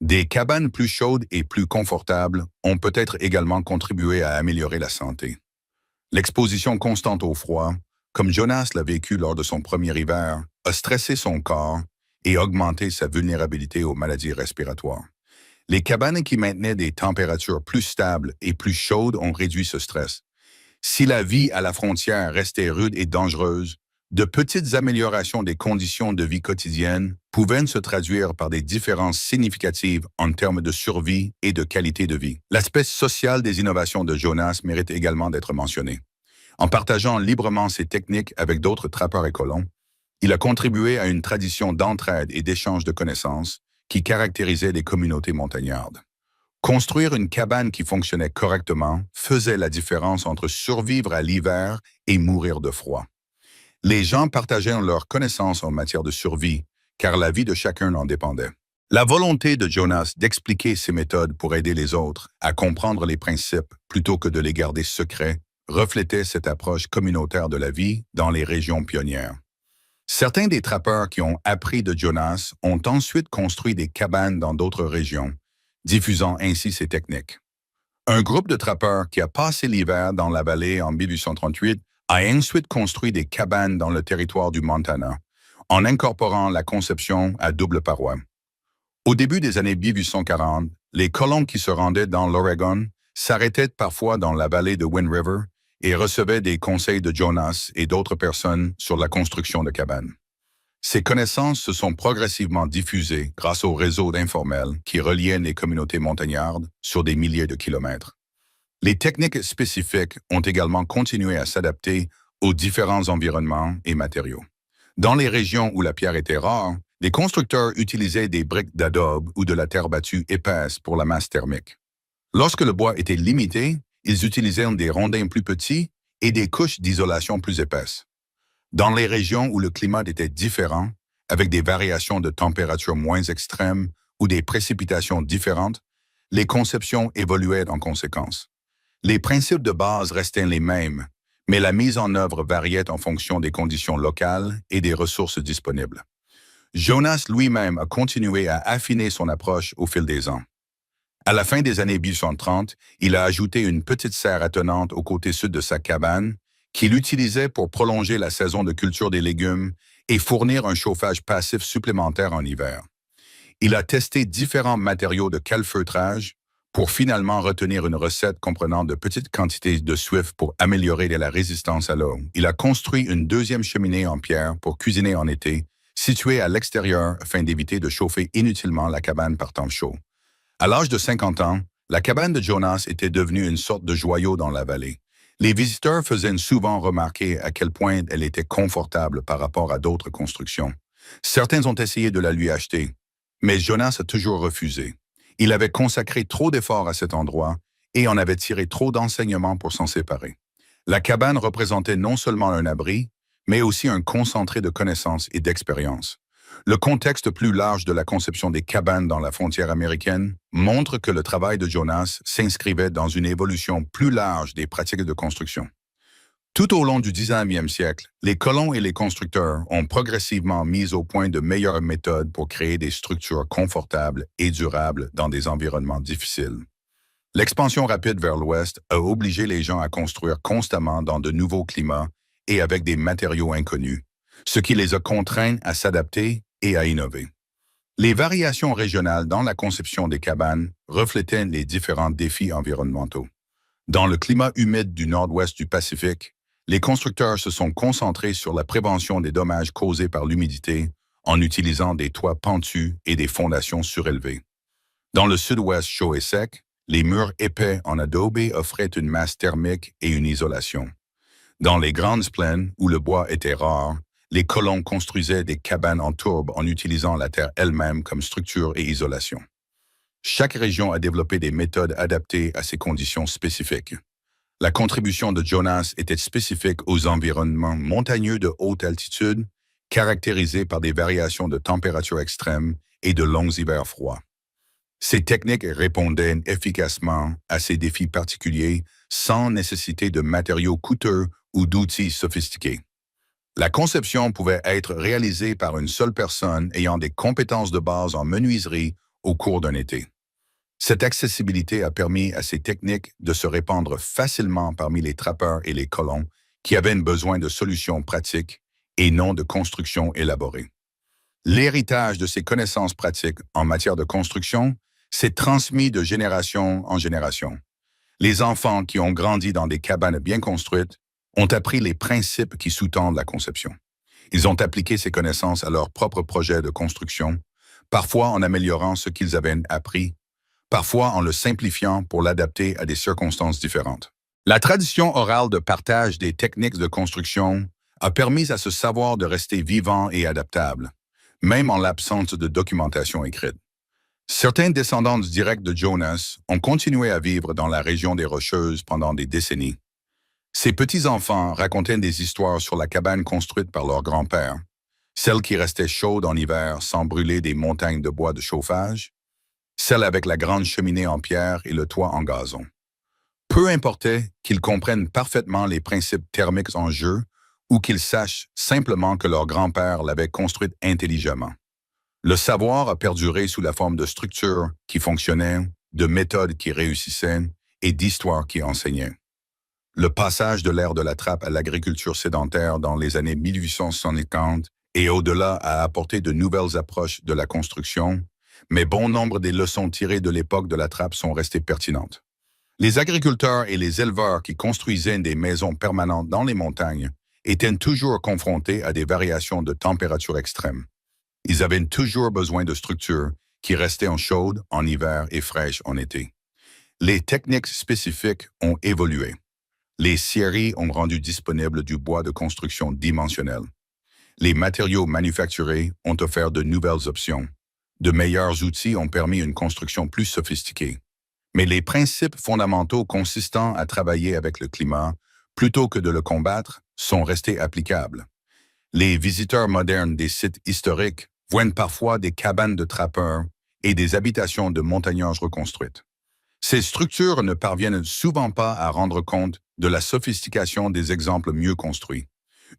Des cabanes plus chaudes et plus confortables ont peut-être également contribué à améliorer la santé. L'exposition constante au froid, comme Jonas l'a vécu lors de son premier hiver, a stressé son corps et augmenté sa vulnérabilité aux maladies respiratoires. Les cabanes qui maintenaient des températures plus stables et plus chaudes ont réduit ce stress. Si la vie à la frontière restait rude et dangereuse, de petites améliorations des conditions de vie quotidiennes pouvaient se traduire par des différences significatives en termes de survie et de qualité de vie. L'aspect social des innovations de Jonas mérite également d'être mentionné. En partageant librement ses techniques avec d'autres trappeurs et colons, il a contribué à une tradition d'entraide et d'échange de connaissances qui caractérisait les communautés montagnardes. Construire une cabane qui fonctionnait correctement faisait la différence entre survivre à l'hiver et mourir de froid. Les gens partageaient leurs connaissances en matière de survie, car la vie de chacun en dépendait. La volonté de Jonas d'expliquer ses méthodes pour aider les autres à comprendre les principes plutôt que de les garder secrets reflétait cette approche communautaire de la vie dans les régions pionnières. Certains des trappeurs qui ont appris de Jonas ont ensuite construit des cabanes dans d'autres régions, diffusant ainsi ses techniques. Un groupe de trappeurs qui a passé l'hiver dans la vallée en 1838 a ensuite construit des cabanes dans le territoire du Montana, en incorporant la conception à double paroi. Au début des années 1840, les colons qui se rendaient dans l'Oregon s'arrêtaient parfois dans la vallée de Wind River et recevaient des conseils de Jonas et d'autres personnes sur la construction de cabanes. Ces connaissances se sont progressivement diffusées grâce au réseau d'informels qui reliait les communautés montagnardes sur des milliers de kilomètres. Les techniques spécifiques ont également continué à s'adapter aux différents environnements et matériaux. Dans les régions où la pierre était rare, les constructeurs utilisaient des briques d'adobe ou de la terre battue épaisse pour la masse thermique. Lorsque le bois était limité, Ils utilisaient des rondins plus petits et des couches d'isolation plus épaisses. Dans les régions où le climat était différent, avec des variations de température moins extrêmes ou des précipitations différentes, les conceptions évoluaient en conséquence. Les principes de base restaient les mêmes, mais la mise en œuvre variait en fonction des conditions locales et des ressources disponibles. Jonas lui-même a continué à affiner son approche au fil des ans. À la fin des années 1830, il a ajouté une petite serre attenante au côté sud de sa cabane, qu'il utilisait pour prolonger la saison de culture des légumes et fournir un chauffage passif supplémentaire en hiver. Il a testé différents matériaux de calfeutrage pour finalement retenir une recette comprenant de petites quantités de suif pour améliorer la résistance à l'eau. Il a construit une deuxième cheminée en pierre pour cuisiner en été, située à l'extérieur afin d'éviter de chauffer inutilement la cabane par temps chaud. À l'âge de 50 ans, la cabane de Jonas était devenue une sorte de joyau dans la vallée. Les visiteurs faisaient souvent remarquer à quel point elle était confortable par rapport à d'autres constructions. Certains ont essayé de la lui acheter, mais Jonas a toujours refusé. Il avait consacré trop d'efforts à cet endroit et en avait tiré trop d'enseignements pour s'en séparer. La cabane représentait non seulement un abri, mais aussi un concentré de connaissances et d'expériences. Le contexte plus large de la conception des cabanes dans la frontière américaine montre que le travail de Jonas s'inscrivait dans une évolution plus large des pratiques de construction. Tout au long du 19e siècle, les colons et les constructeurs ont progressivement mis au point de meilleures méthodes pour créer des structures confortables et durables dans des environnements difficiles. L'expansion rapide vers l'ouest a obligé les gens à construire constamment dans de nouveaux climats et avec des matériaux inconnus, ce qui les a contraints à s'adapter et à innover. Les variations régionales dans la conception des cabanes reflétaient les différents défis environnementaux. Dans le climat humide du nord-ouest du Pacifique, les constructeurs se sont concentrés sur la prévention des dommages causés par l'humidité en utilisant des toits pentus et des fondations surélevées. Dans le sud-ouest chaud et sec, les murs épais en adobe offraient une masse thermique et une isolation. Dans les grandes plaines, où le bois était rare, les colons construisaient des cabanes en tourbe en utilisant la terre elle-même comme structure et isolation. Chaque région a développé des méthodes adaptées à ces conditions spécifiques. La contribution de Jonas était spécifique aux environnements montagneux de haute altitude, caractérisés par des variations de température extrêmes et de longs hivers froids. Ces techniques répondaient efficacement à ces défis particuliers sans nécessiter de matériaux coûteux ou d'outils sophistiqués. La conception pouvait être réalisée par une seule personne ayant des compétences de base en menuiserie au cours d'un été. Cette accessibilité a permis à ces techniques de se répandre facilement parmi les trappeurs et les colons qui avaient besoin de solutions pratiques et non de constructions élaborées. L'héritage de ces connaissances pratiques en matière de construction s'est transmis de génération en génération. Les enfants qui ont grandi dans des cabanes bien construites ont appris les principes qui sous-tendent la conception. Ils ont appliqué ces connaissances à leurs propres projets de construction, parfois en améliorant ce qu'ils avaient appris, parfois en le simplifiant pour l'adapter à des circonstances différentes. La tradition orale de partage des techniques de construction a permis à ce savoir de rester vivant et adaptable, même en l'absence de documentation écrite. Certains descendants directs de Jonas ont continué à vivre dans la région des Rocheuses pendant des décennies. Ces petits-enfants racontaient des histoires sur la cabane construite par leur grand-père, celle qui restait chaude en hiver sans brûler des montagnes de bois de chauffage, celle avec la grande cheminée en pierre et le toit en gazon. Peu importait qu'ils comprennent parfaitement les principes thermiques en jeu ou qu'ils sachent simplement que leur grand-père l'avait construite intelligemment. Le savoir a perduré sous la forme de structures qui fonctionnaient, de méthodes qui réussissaient et d'histoires qui enseignaient. Le passage de l'ère de la trappe à l'agriculture sédentaire dans les années 1850 et au-delà a apporté de nouvelles approches de la construction, mais bon nombre des leçons tirées de l'époque de la trappe sont restées pertinentes. Les agriculteurs et les éleveurs qui construisaient des maisons permanentes dans les montagnes étaient toujours confrontés à des variations de température extrêmes. Ils avaient toujours besoin de structures qui restaient chaudes en hiver et fraîches en été. Les techniques spécifiques ont évolué. Les scieries ont rendu disponible du bois de construction dimensionnel. Les matériaux manufacturés ont offert de nouvelles options. De meilleurs outils ont permis une construction plus sophistiquée. Mais les principes fondamentaux consistant à travailler avec le climat, plutôt que de le combattre, sont restés applicables. Les visiteurs modernes des sites historiques voient parfois des cabanes de trappeurs et des habitations de montagnards reconstruites. Ces structures ne parviennent souvent pas à rendre compte de la sophistication des exemples mieux construits.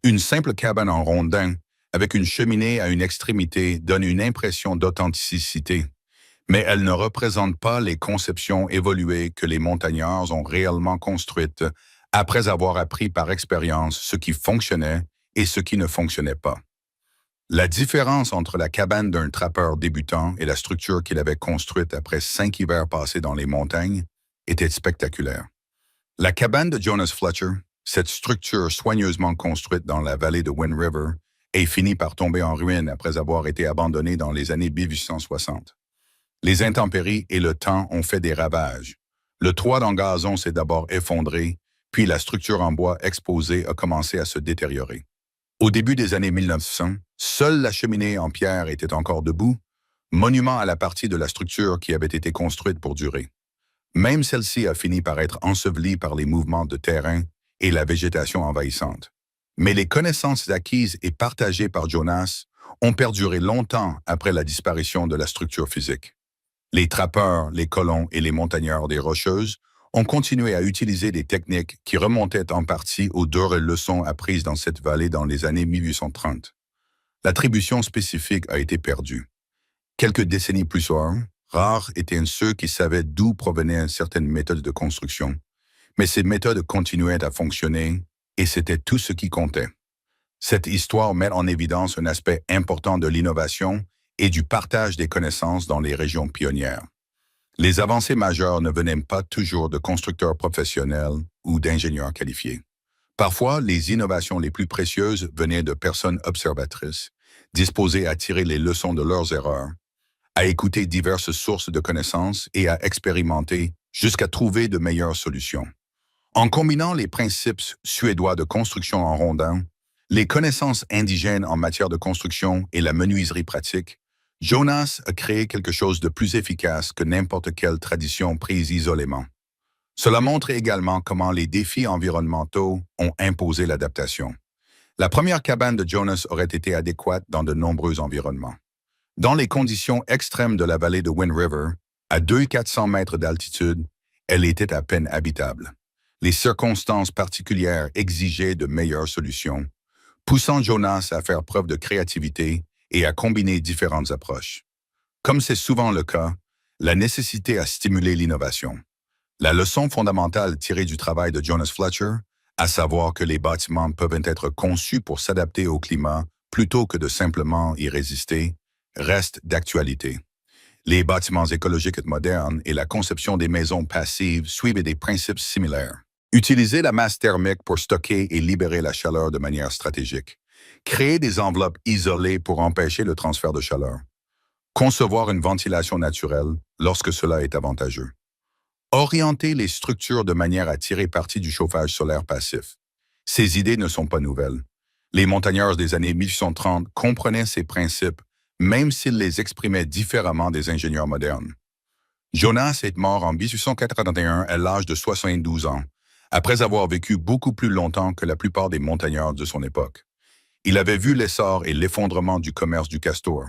Une simple cabane en rondin, avec une cheminée à une extrémité, donne une impression d'authenticité, mais elle ne représente pas les conceptions évoluées que les montagnards ont réellement construites après avoir appris par expérience ce qui fonctionnait et ce qui ne fonctionnait pas. La différence entre la cabane d'un trappeur débutant et la structure qu'il avait construite après 5 hivers passés dans les montagnes était spectaculaire. La cabane de Jonas Fletcher, cette structure soigneusement construite dans la vallée de Wind River, est finie par tomber en ruine après avoir été abandonnée dans les années 1860. Les intempéries et le temps ont fait des ravages. Le toit en gazon s'est d'abord effondré, puis la structure en bois exposée a commencé à se détériorer. Au début des années 1900, seule la cheminée en pierre était encore debout, monument à la partie de la structure qui avait été construite pour durer. Même celle-ci a fini par être ensevelie par les mouvements de terrain et la végétation envahissante. Mais les connaissances acquises et partagées par Jonas ont perduré longtemps après la disparition de la structure physique. Les trappeurs, les colons et les montagnards des Rocheuses ont continué à utiliser des techniques qui remontaient en partie aux dures leçons apprises dans cette vallée dans les années 1830. L'attribution spécifique a été perdue. Quelques décennies plus tard, rares étaient ceux qui savaient d'où provenaient certaines méthodes de construction, mais ces méthodes continuaient à fonctionner et c'était tout ce qui comptait. Cette histoire met en évidence un aspect important de l'innovation et du partage des connaissances dans les régions pionnières. Les avancées majeures ne venaient pas toujours de constructeurs professionnels ou d'ingénieurs qualifiés. Parfois, les innovations les plus précieuses venaient de personnes observatrices, disposées à tirer les leçons de leurs erreurs, à écouter diverses sources de connaissances et à expérimenter jusqu'à trouver de meilleures solutions. En combinant les principes suédois de construction en rondin, les connaissances indigènes en matière de construction et la menuiserie pratique, Jonas a créé quelque chose de plus efficace que n'importe quelle tradition prise isolément. Cela montre également comment les défis environnementaux ont imposé l'adaptation. La première cabane de Jonas aurait été adéquate dans de nombreux environnements. Dans les conditions extrêmes de la vallée de Wind River, à 200-400 mètres d'altitude, elle était à peine habitable. Les circonstances particulières exigeaient de meilleures solutions, poussant Jonas à faire preuve de créativité et à combiner différentes approches. Comme c'est souvent le cas, la nécessité a stimulé l'innovation. La leçon fondamentale tirée du travail de Jonas Fletcher, à savoir que les bâtiments peuvent être conçus pour s'adapter au climat plutôt que de simplement y résister, reste d'actualité. Les bâtiments écologiques modernes et la conception des maisons passives suivent des principes similaires. Utiliser la masse thermique pour stocker et libérer la chaleur de manière stratégique. Créer des enveloppes isolées pour empêcher le transfert de chaleur. Concevoir une ventilation naturelle lorsque cela est avantageux. Orienter les structures de manière à tirer parti du chauffage solaire passif. Ces idées ne sont pas nouvelles. Les montagnards des années 1830 comprenaient ces principes, même s'ils les exprimaient différemment des ingénieurs modernes. Jonas est mort en 1881 à l'âge de 72 ans, après avoir vécu beaucoup plus longtemps que la plupart des montagnards de son époque. Il avait vu l'essor et l'effondrement du commerce du castor.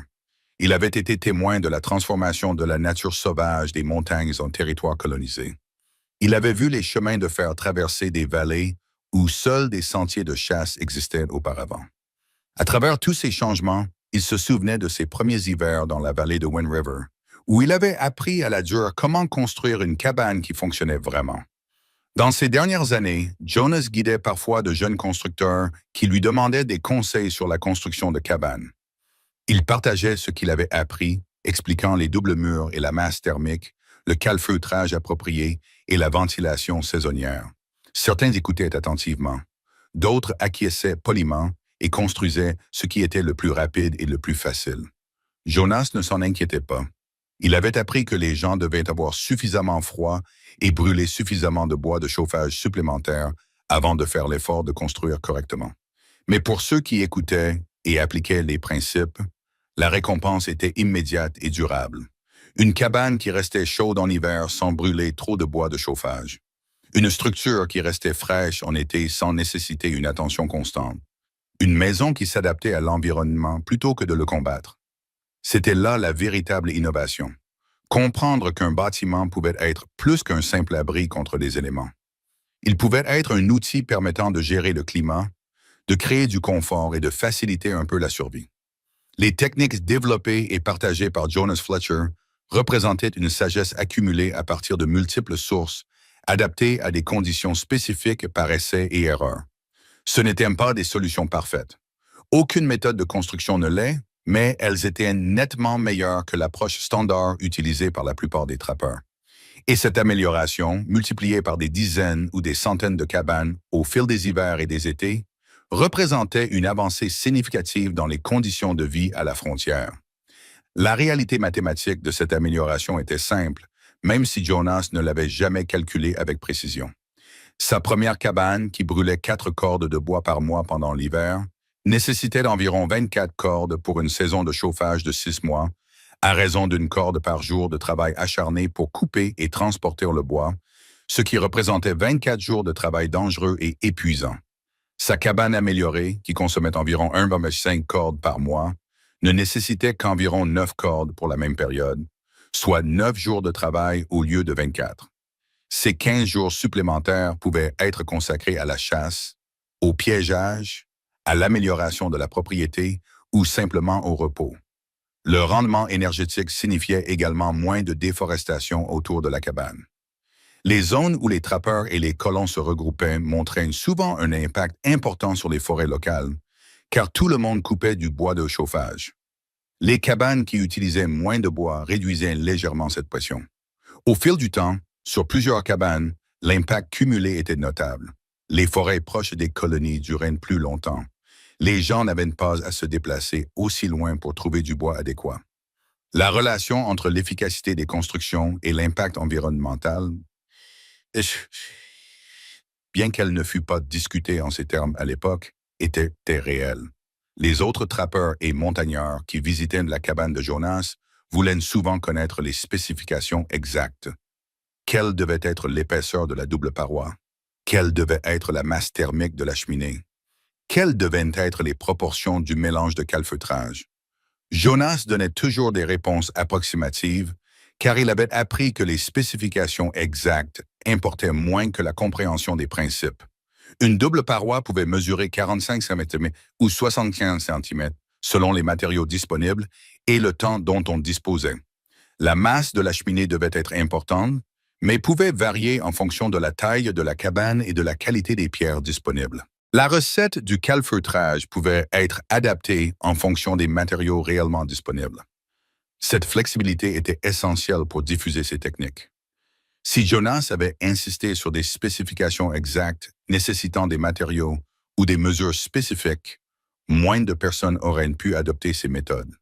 Il avait été témoin de la transformation de la nature sauvage des montagnes en territoires colonisés. Il avait vu les chemins de fer traverser des vallées où seuls des sentiers de chasse existaient auparavant. À travers tous ces changements, il se souvenait de ses premiers hivers dans la vallée de Wind River, où il avait appris à la dure comment construire une cabane qui fonctionnait vraiment. Dans ces dernières années, Jonas guidait parfois de jeunes constructeurs qui lui demandaient des conseils sur la construction de cabanes. Il partageait ce qu'il avait appris, expliquant les doubles murs et la masse thermique, le calfeutrage approprié et la ventilation saisonnière. Certains écoutaient attentivement. D'autres acquiesçaient poliment et construisaient ce qui était le plus rapide et le plus facile. Jonas ne s'en inquiétait pas. Il avait appris que les gens devaient avoir suffisamment froid et brûler suffisamment de bois de chauffage supplémentaire avant de faire l'effort de construire correctement. Mais pour ceux qui écoutaient et appliquaient les principes, la récompense était immédiate et durable. Une cabane qui restait chaude en hiver sans brûler trop de bois de chauffage. Une structure qui restait fraîche en été sans nécessiter une attention constante. Une maison qui s'adaptait à l'environnement plutôt que de le combattre. C'était là la véritable innovation. Comprendre qu'un bâtiment pouvait être plus qu'un simple abri contre les éléments. Il pouvait être un outil permettant de gérer le climat, de créer du confort et de faciliter un peu la survie. Les techniques développées et partagées par Jonas Fletcher représentaient une sagesse accumulée à partir de multiples sources, adaptées à des conditions spécifiques par essai et erreur. Ce n'étaient pas des solutions parfaites. Aucune méthode de construction ne l'est, mais elles étaient nettement meilleures que l'approche standard utilisée par la plupart des trappeurs. Et cette amélioration, multipliée par des dizaines ou des centaines de cabanes au fil des hivers et des étés, représentait une avancée significative dans les conditions de vie à la frontière. La réalité mathématique de cette amélioration était simple, même si Jonas ne l'avait jamais calculée avec précision. Sa première cabane, qui brûlait 4 cordes de bois par mois pendant l'hiver, nécessitait environ 24 cordes pour une saison de chauffage de 6 mois, à raison d'une corde par jour de travail acharné pour couper et transporter le bois, ce qui représentait 24 jours de travail dangereux et épuisant. Sa cabane améliorée, qui consommait environ 1,5 cordes par mois, ne nécessitait qu'environ 9 cordes pour la même période, soit 9 jours de travail au lieu de 24. Ces 15 jours supplémentaires pouvaient être consacrés à la chasse, au piégeage, à l'amélioration de la propriété ou simplement au repos. Le rendement énergétique signifiait également moins de déforestation autour de la cabane. Les zones où les trappeurs et les colons se regroupaient montraient souvent un impact important sur les forêts locales, car tout le monde coupait du bois de chauffage. Les cabanes qui utilisaient moins de bois réduisaient légèrement cette pression. Au fil du temps, sur plusieurs cabanes, l'impact cumulé était notable. Les forêts proches des colonies duraient plus longtemps. Les gens n'avaient pas à se déplacer aussi loin pour trouver du bois adéquat. La relation entre l'efficacité des constructions et l'impact environnemental, bien qu'elle ne fût pas discutée en ces termes à l'époque, était réelle. Les autres trappeurs et montagnards qui visitaient la cabane de Jonas voulaient souvent connaître les spécifications exactes. Quelle devait être l'épaisseur de la double paroi? Quelle devait être la masse thermique de la cheminée? Quelles devaient être les proportions du mélange de calfeutrage? Jonas donnait toujours des réponses approximatives, car il avait appris que les spécifications exactes importaient moins que la compréhension des principes. Une double paroi pouvait mesurer 45 cm ou 75 cm, selon les matériaux disponibles et le temps dont on disposait. La masse de la cheminée devait être importante, mais pouvait varier en fonction de la taille de la cabane et de la qualité des pierres disponibles. La recette du calfeutrage pouvait être adaptée en fonction des matériaux réellement disponibles. Cette flexibilité était essentielle pour diffuser ces techniques. Si Jonas avait insisté sur des spécifications exactes nécessitant des matériaux ou des mesures spécifiques, moins de personnes auraient pu adopter ces méthodes.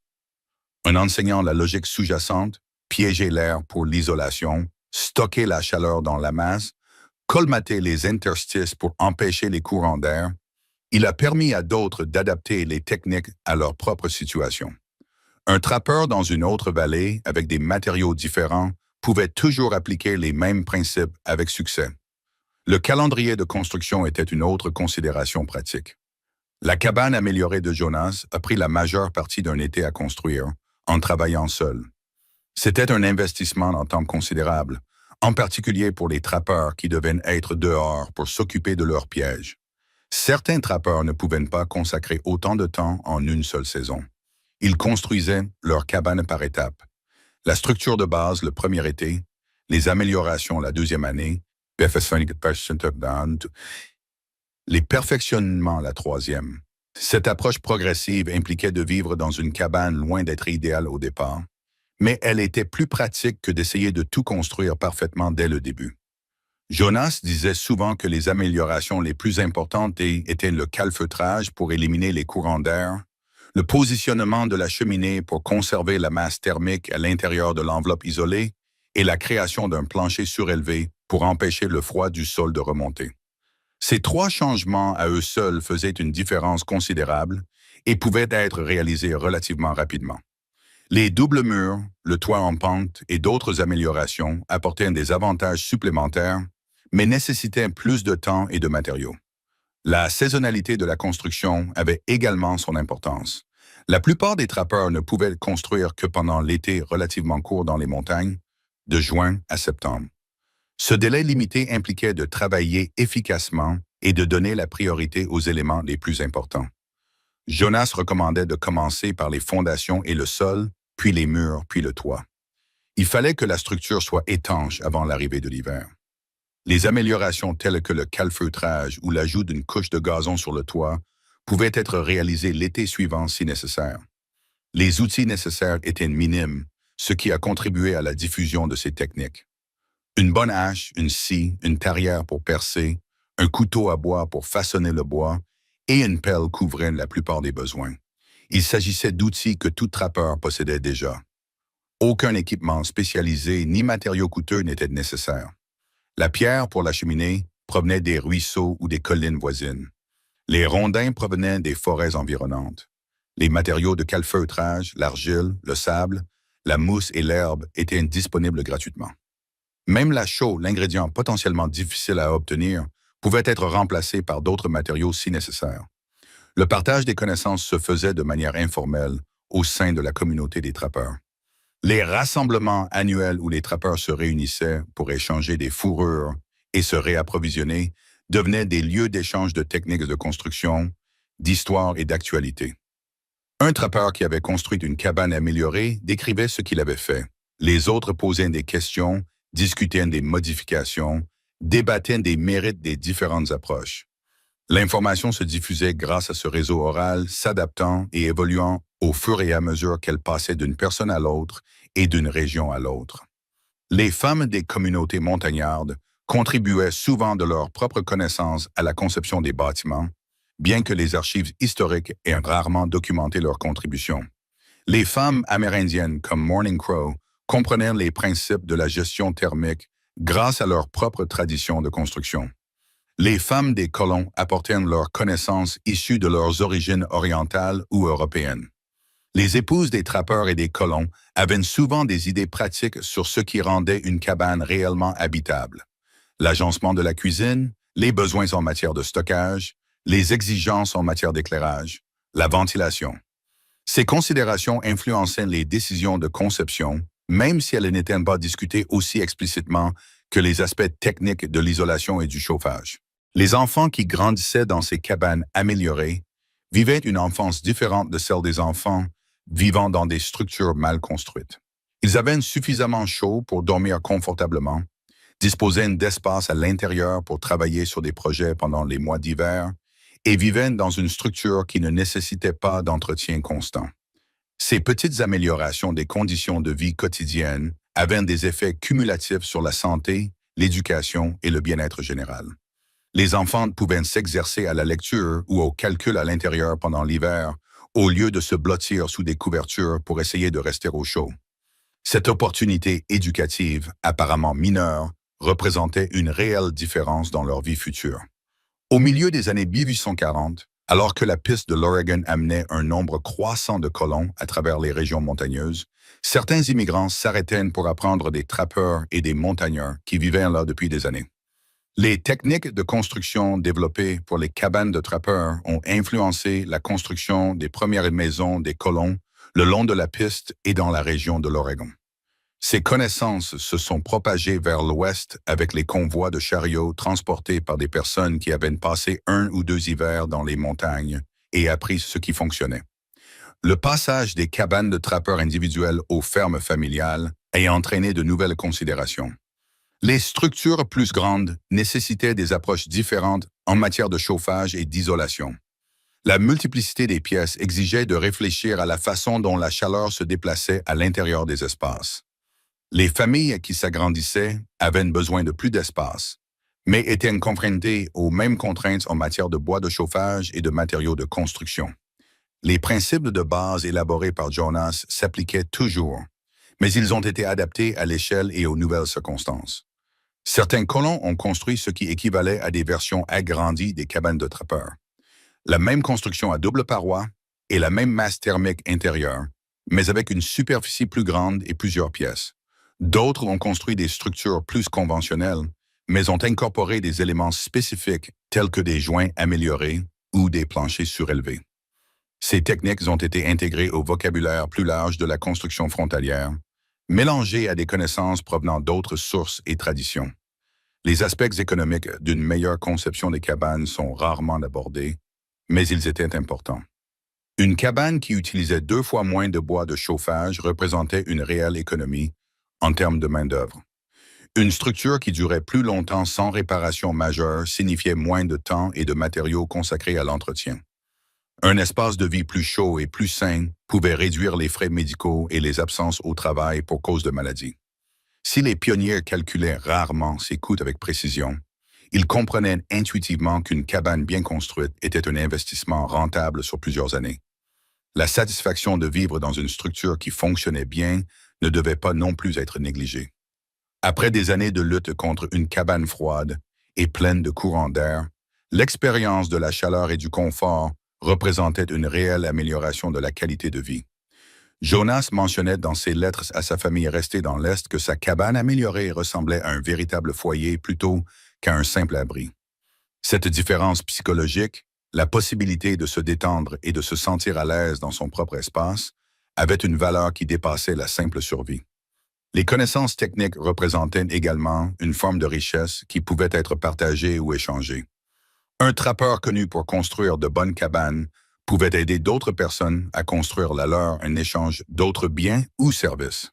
En enseignant la logique sous-jacente, piéger l'air pour l'isolation, stocker la chaleur dans la masse, colmater les interstices pour empêcher les courants d'air, il a permis à d'autres d'adapter les techniques à leur propre situation. Un trappeur dans une autre vallée, avec des matériaux différents, pouvait toujours appliquer les mêmes principes avec succès. Le calendrier de construction était une autre considération pratique. La cabane améliorée de Jonas a pris la majeure partie d'un été à construire, en travaillant seul. C'était un investissement en temps considérable, en particulier pour les trappeurs qui devaient être dehors pour s'occuper de leurs pièges. Certains trappeurs ne pouvaient pas consacrer autant de temps en une seule saison. Ils construisaient leur cabane par étapes. La structure de base le premier été, les améliorations la deuxième année, les perfectionnements la troisième. Cette approche progressive impliquait de vivre dans une cabane loin d'être idéale au départ, mais elle était plus pratique que d'essayer de tout construire parfaitement dès le début. Jonas disait souvent que les améliorations les plus importantes étaient le calfeutrage pour éliminer les courants d'air, le positionnement de la cheminée pour conserver la masse thermique à l'intérieur de l'enveloppe isolée et la création d'un plancher surélevé pour empêcher le froid du sol de remonter. Ces 3 changements à eux seuls faisaient une différence considérable et pouvaient être réalisés relativement rapidement. Les doubles murs, le toit en pente et d'autres améliorations apportaient des avantages supplémentaires, mais nécessitaient plus de temps et de matériaux. La saisonnalité de la construction avait également son importance. La plupart des trappeurs ne pouvaient construire que pendant l'été relativement court dans les montagnes, de juin à septembre. Ce délai limité impliquait de travailler efficacement et de donner la priorité aux éléments les plus importants. Jonas recommandait de commencer par les fondations et le sol, puis les murs, puis le toit. Il fallait que la structure soit étanche avant l'arrivée de l'hiver. Les améliorations telles que le calfeutrage ou l'ajout d'une couche de gazon sur le toit pouvaient être réalisées l'été suivant si nécessaire. Les outils nécessaires étaient minimes, ce qui a contribué à la diffusion de ces techniques. Une bonne hache, une scie, une tarière pour percer, un couteau à bois pour façonner le bois et une pelle couvraient la plupart des besoins. Il s'agissait d'outils que tout trappeur possédait déjà. Aucun équipement spécialisé ni matériaux coûteux n'était nécessaire. La pierre pour la cheminée provenait des ruisseaux ou des collines voisines. Les rondins provenaient des forêts environnantes. Les matériaux de calfeutrage, l'argile, le sable, la mousse et l'herbe étaient disponibles gratuitement. Même la chaux, l'ingrédient potentiellement difficile à obtenir, pouvait être remplacé par d'autres matériaux si nécessaire. Le partage des connaissances se faisait de manière informelle au sein de la communauté des trappeurs. Les rassemblements annuels où les trappeurs se réunissaient pour échanger des fourrures et se réapprovisionner devenaient des lieux d'échange de techniques de construction, d'histoire et d'actualité. Un trappeur qui avait construit une cabane améliorée décrivait ce qu'il avait fait. Les autres posaient des questions, discutaient des modifications, débattaient des mérites des différentes approches. L'information se diffusait grâce à ce réseau oral, s'adaptant et évoluant au fur et à mesure qu'elle passait d'une personne à l'autre et d'une région à l'autre. Les femmes des communautés montagnardes contribuaient souvent de leurs propres connaissances à la conception des bâtiments, bien que les archives historiques aient rarement documenté leurs contributions. Les femmes amérindiennes comme Morning Crow comprenaient les principes de la gestion thermique grâce à leur propre tradition de construction. Les femmes des colons apportèrent leurs connaissances issues de leurs origines orientales ou européennes. Les épouses des trappeurs et des colons avaient souvent des idées pratiques sur ce qui rendait une cabane réellement habitable. L'agencement de la cuisine, les besoins en matière de stockage, les exigences en matière d'éclairage, la ventilation. Ces considérations influençaient les décisions de conception, même si elles n'étaient pas discutées aussi explicitement que les aspects techniques de l'isolation et du chauffage. Les enfants qui grandissaient dans ces cabanes améliorées vivaient une enfance différente de celle des enfants vivant dans des structures mal construites. Ils avaient suffisamment chaud pour dormir confortablement, disposaient d'espace à l'intérieur pour travailler sur des projets pendant les mois d'hiver et vivaient dans une structure qui ne nécessitait pas d'entretien constant. Ces petites améliorations des conditions de vie quotidiennes avaient des effets cumulatifs sur la santé, l'éducation et le bien-être général. Les enfants pouvaient s'exercer à la lecture ou au calcul à l'intérieur pendant l'hiver, au lieu de se blottir sous des couvertures pour essayer de rester au chaud. Cette opportunité éducative, apparemment mineure, représentait une réelle différence dans leur vie future. Au milieu des années 1840, alors que la piste de l'Oregon amenait un nombre croissant de colons à travers les régions montagneuses, certains immigrants s'arrêtaient pour apprendre des trappeurs et des montagnards qui vivaient là depuis des années. Les techniques de construction développées pour les cabanes de trappeurs ont influencé la construction des premières maisons des colons le long de la piste et dans la région de l'Oregon. Ces connaissances se sont propagées vers l'ouest avec les convois de chariots transportés par des personnes qui avaient passé 1 ou 2 hivers dans les montagnes et appris ce qui fonctionnait. Le passage des cabanes de trappeurs individuels aux fermes familiales a entraîné de nouvelles considérations. Les structures plus grandes nécessitaient des approches différentes en matière de chauffage et d'isolation. La multiplicité des pièces exigeait de réfléchir à la façon dont la chaleur se déplaçait à l'intérieur des espaces. Les familles qui s'agrandissaient avaient besoin de plus d'espace, mais étaient confrontées aux mêmes contraintes en matière de bois de chauffage et de matériaux de construction. Les principes de base élaborés par Jonas s'appliquaient toujours, mais ils ont été adaptés à l'échelle et aux nouvelles circonstances. Certains colons ont construit ce qui équivalait à des versions agrandies des cabanes de trappeurs. La même construction à double paroi et la même masse thermique intérieure, mais avec une superficie plus grande et plusieurs pièces. D'autres ont construit des structures plus conventionnelles, mais ont incorporé des éléments spécifiques tels que des joints améliorés ou des planchers surélevés. Ces techniques ont été intégrées au vocabulaire plus large de la construction frontalière, mélangées à des connaissances provenant d'autres sources et traditions. Les aspects économiques d'une meilleure conception des cabanes sont rarement abordés, mais ils étaient importants. Une cabane qui utilisait 2 fois moins de bois de chauffage représentait une réelle économie en termes de main-d'œuvre. Une structure qui durait plus longtemps sans réparation majeure signifiait moins de temps et de matériaux consacrés à l'entretien. Un espace de vie plus chaud et plus sain pouvait réduire les frais médicaux et les absences au travail pour cause de maladie. Si les pionniers calculaient rarement ces coûts avec précision, ils comprenaient intuitivement qu'une cabane bien construite était un investissement rentable sur plusieurs années. La satisfaction de vivre dans une structure qui fonctionnait bien ne devait pas non plus être négligée. Après des années de lutte contre une cabane froide et pleine de courants d'air, l'expérience de la chaleur et du confort représentait une réelle amélioration de la qualité de vie. Jonas mentionnait dans ses lettres à sa famille restée dans l'Est que sa cabane améliorée ressemblait à un véritable foyer plutôt qu'à un simple abri. Cette différence psychologique, la possibilité de se détendre et de se sentir à l'aise dans son propre espace, avait une valeur qui dépassait la simple survie. Les connaissances techniques représentaient également une forme de richesse qui pouvait être partagée ou échangée. Un trappeur connu pour construire de bonnes cabanes pouvait aider d'autres personnes à construire la leur en échange d'autres biens ou services.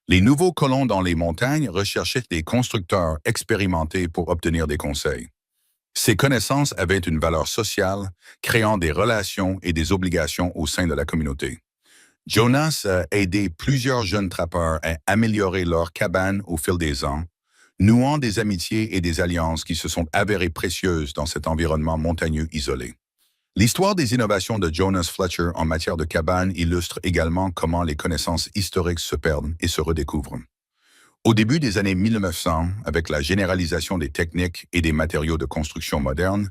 Les nouveaux colons dans les montagnes recherchaient des constructeurs expérimentés pour obtenir des conseils. Ces connaissances avaient une valeur sociale, créant des relations et des obligations au sein de la communauté. Jonas a aidé plusieurs jeunes trappeurs à améliorer leurs cabanes au fil des ans, nouant des amitiés et des alliances qui se sont avérées précieuses dans cet environnement montagneux isolé. L'histoire des innovations de Jonas Fletcher en matière de cabanes illustre également comment les connaissances historiques se perdent et se redécouvrent. Au début des années 1900, avec la généralisation des techniques et des matériaux de construction modernes,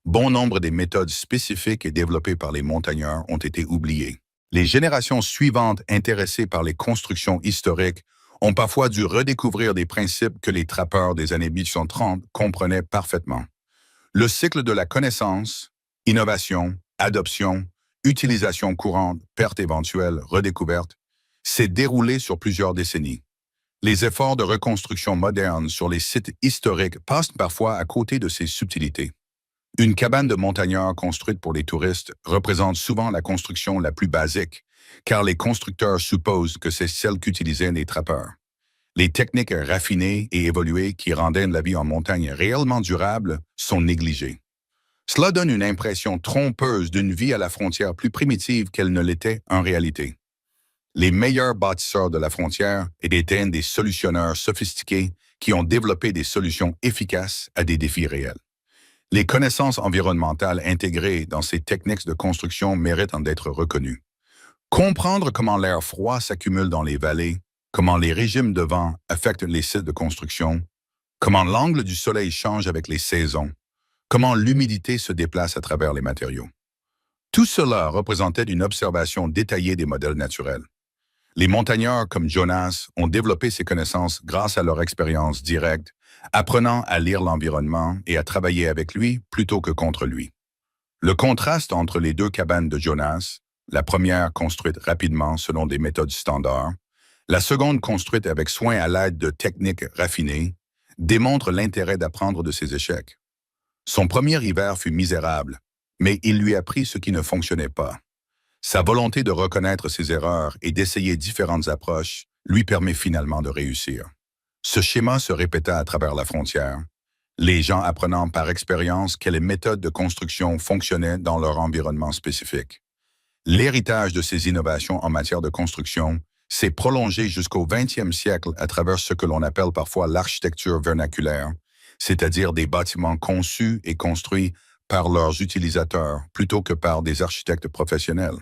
bon nombre des méthodes spécifiques et développées par les montagnards ont été oubliées. Les générations suivantes intéressées par les constructions historiques ont parfois dû redécouvrir des principes que les trappeurs des années 1830 comprenaient parfaitement. Le cycle de la connaissance, innovation, adoption, utilisation courante, perte éventuelle, redécouverte, s'est déroulé sur plusieurs décennies. Les efforts de reconstruction moderne sur les sites historiques passent parfois à côté de ces subtilités. Une cabane de montagnard construite pour les touristes représente souvent la construction la plus basique, car les constructeurs supposent que c'est celle qu'utilisaient les trappeurs. Les techniques raffinées et évoluées qui rendaient la vie en montagne réellement durable sont négligées. Cela donne une impression trompeuse d'une vie à la frontière plus primitive qu'elle ne l'était en réalité. Les meilleurs bâtisseurs de la frontière étaient des solutionneurs sophistiqués qui ont développé des solutions efficaces à des défis réels. Les connaissances environnementales intégrées dans ces techniques de construction méritent d'être reconnues. Comprendre comment l'air froid s'accumule dans les vallées, comment les régimes de vent affectent les sites de construction, comment l'angle du soleil change avec les saisons, comment l'humidité se déplace à travers les matériaux. Tout cela représentait une observation détaillée des modèles naturels. Les montagnards comme Jonas ont développé ces connaissances grâce à leur expérience directe, apprenant à lire l'environnement et à travailler avec lui plutôt que contre lui. Le contraste entre les 2 cabanes de Jonas, la première construite rapidement selon des méthodes standards, la seconde construite avec soin à l'aide de techniques raffinées, démontre l'intérêt d'apprendre de ses échecs. Son premier hiver fut misérable, mais il lui apprit ce qui ne fonctionnait pas. Sa volonté de reconnaître ses erreurs et d'essayer différentes approches lui permet finalement de réussir. Ce schéma se répéta à travers la frontière, les gens apprenant par expérience quelles méthodes de construction fonctionnaient dans leur environnement spécifique. L'héritage de ces innovations en matière de construction s'est prolongé jusqu'au 20e siècle à travers ce que l'on appelle parfois l'architecture vernaculaire, c'est-à-dire des bâtiments conçus et construits par leurs utilisateurs plutôt que par des architectes professionnels.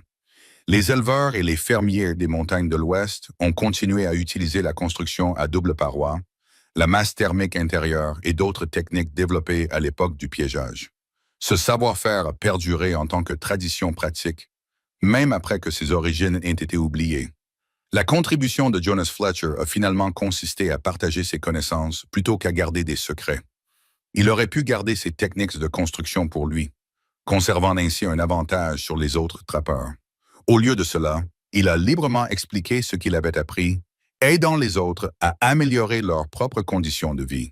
Les éleveurs et les fermiers des montagnes de l'Ouest ont continué à utiliser la construction à double paroi, la masse thermique intérieure et d'autres techniques développées à l'époque du piégeage. Ce savoir-faire a perduré en tant que tradition pratique, même après que ses origines aient été oubliées. La contribution de Jonas Fletcher a finalement consisté à partager ses connaissances plutôt qu'à garder des secrets. Il aurait pu garder ses techniques de construction pour lui, conservant ainsi un avantage sur les autres trappeurs. Au lieu de cela, il a librement expliqué ce qu'il avait appris, aidant les autres à améliorer leurs propres conditions de vie.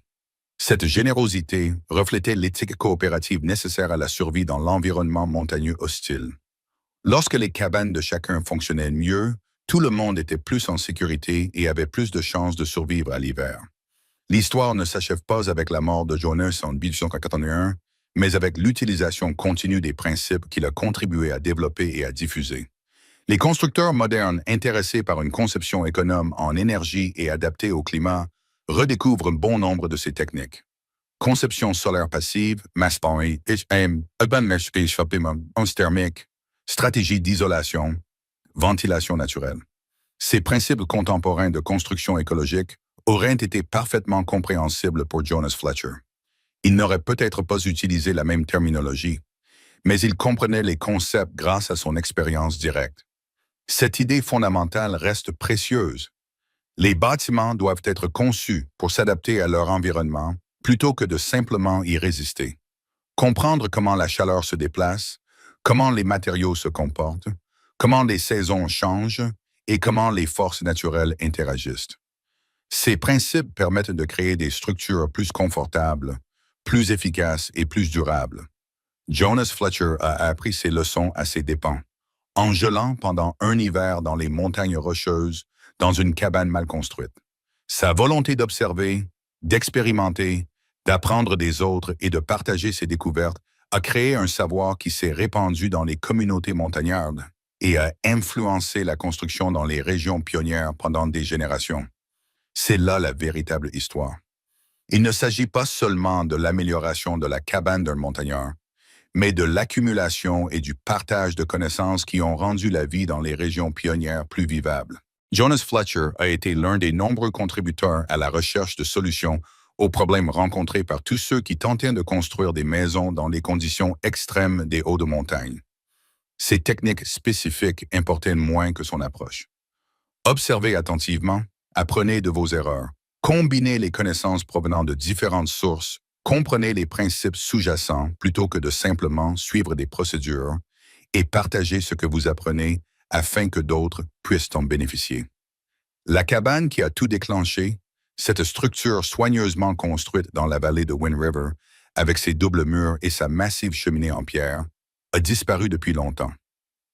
Cette générosité reflétait l'éthique coopérative nécessaire à la survie dans l'environnement montagneux hostile. Lorsque les cabanes de chacun fonctionnaient mieux, tout le monde était plus en sécurité et avait plus de chances de survivre à l'hiver. L'histoire ne s'achève pas avec la mort de Jonas en 1881, mais avec l'utilisation continue des principes qu'il a contribué à développer et à diffuser. Les constructeurs modernes intéressés par une conception économe en énergie et adaptée au climat redécouvrent bon nombre de ces techniques. Conception solaire passive, masse thermique, stratégie d'isolation, ventilation naturelle. Ces principes contemporains de construction écologique auraient été parfaitement compréhensibles pour Jonas Fletcher. Il n'aurait peut-être pas utilisé la même terminologie, mais il comprenait les concepts grâce à son expérience directe. Cette idée fondamentale reste précieuse. Les bâtiments doivent être conçus pour s'adapter à leur environnement plutôt que de simplement y résister. Comprendre comment la chaleur se déplace, comment les matériaux se comportent, comment les saisons changent et comment les forces naturelles interagissent. Ces principes permettent de créer des structures plus confortables, plus efficaces et plus durables. Jonas Fletcher a appris ces leçons à ses dépens, en gelant pendant un hiver dans les montagnes rocheuses, dans une cabane mal construite. Sa volonté d'observer, d'expérimenter, d'apprendre des autres et de partager ses découvertes a créé un savoir qui s'est répandu dans les communautés montagnardes et a influencé la construction dans les régions pionnières pendant des générations. C'est là la véritable histoire. Il ne s'agit pas seulement de l'amélioration de la cabane d'un montagnard, mais de l'accumulation et du partage de connaissances qui ont rendu la vie dans les régions pionnières plus vivable. Jonas Fletcher a été l'un des nombreux contributeurs à la recherche de solutions aux problèmes rencontrés par tous ceux qui tentaient de construire des maisons dans les conditions extrêmes des hauts de montagne. Ces techniques spécifiques importaient moins que son approche. Observez attentivement, apprenez de vos erreurs, combinez les connaissances provenant de différentes sources, comprenez les principes sous-jacents plutôt que de simplement suivre des procédures et partagez ce que vous apprenez afin que d'autres puissent en bénéficier. La cabane qui a tout déclenché, cette structure soigneusement construite dans la vallée de Wind River, avec ses doubles murs et sa massive cheminée en pierre, a disparu depuis longtemps.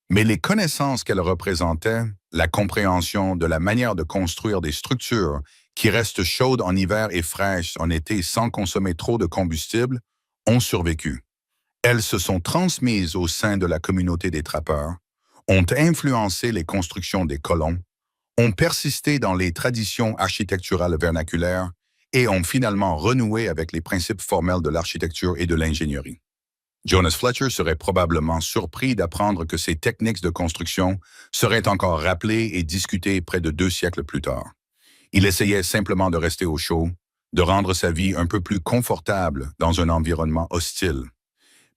Mais les connaissances qu'elle représentait, la compréhension de la manière de construire des structures qui restent chaudes en hiver et fraîches en été sans consommer trop de combustible, ont survécu. Elles se sont transmises au sein de la communauté des trappeurs, ont influencé les constructions des colons, ont persisté dans les traditions architecturales vernaculaires et ont finalement renoué avec les principes formels de l'architecture et de l'ingénierie. Jonas Fletcher serait probablement surpris d'apprendre que ces techniques de construction seraient encore rappelées et discutées près de 2 siècles plus tard. Il essayait simplement de rester au chaud, de rendre sa vie un peu plus confortable dans un environnement hostile.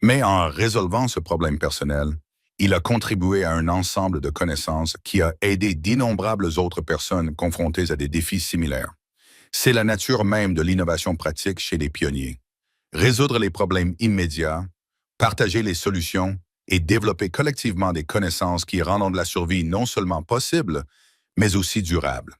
Mais en résolvant ce problème personnel, il a contribué à un ensemble de connaissances qui a aidé d'innombrables autres personnes confrontées à des défis similaires. C'est la nature même de l'innovation pratique chez les pionniers. Résoudre les problèmes immédiats, partager les solutions et développer collectivement des connaissances qui rendent la survie non seulement possible, mais aussi durable.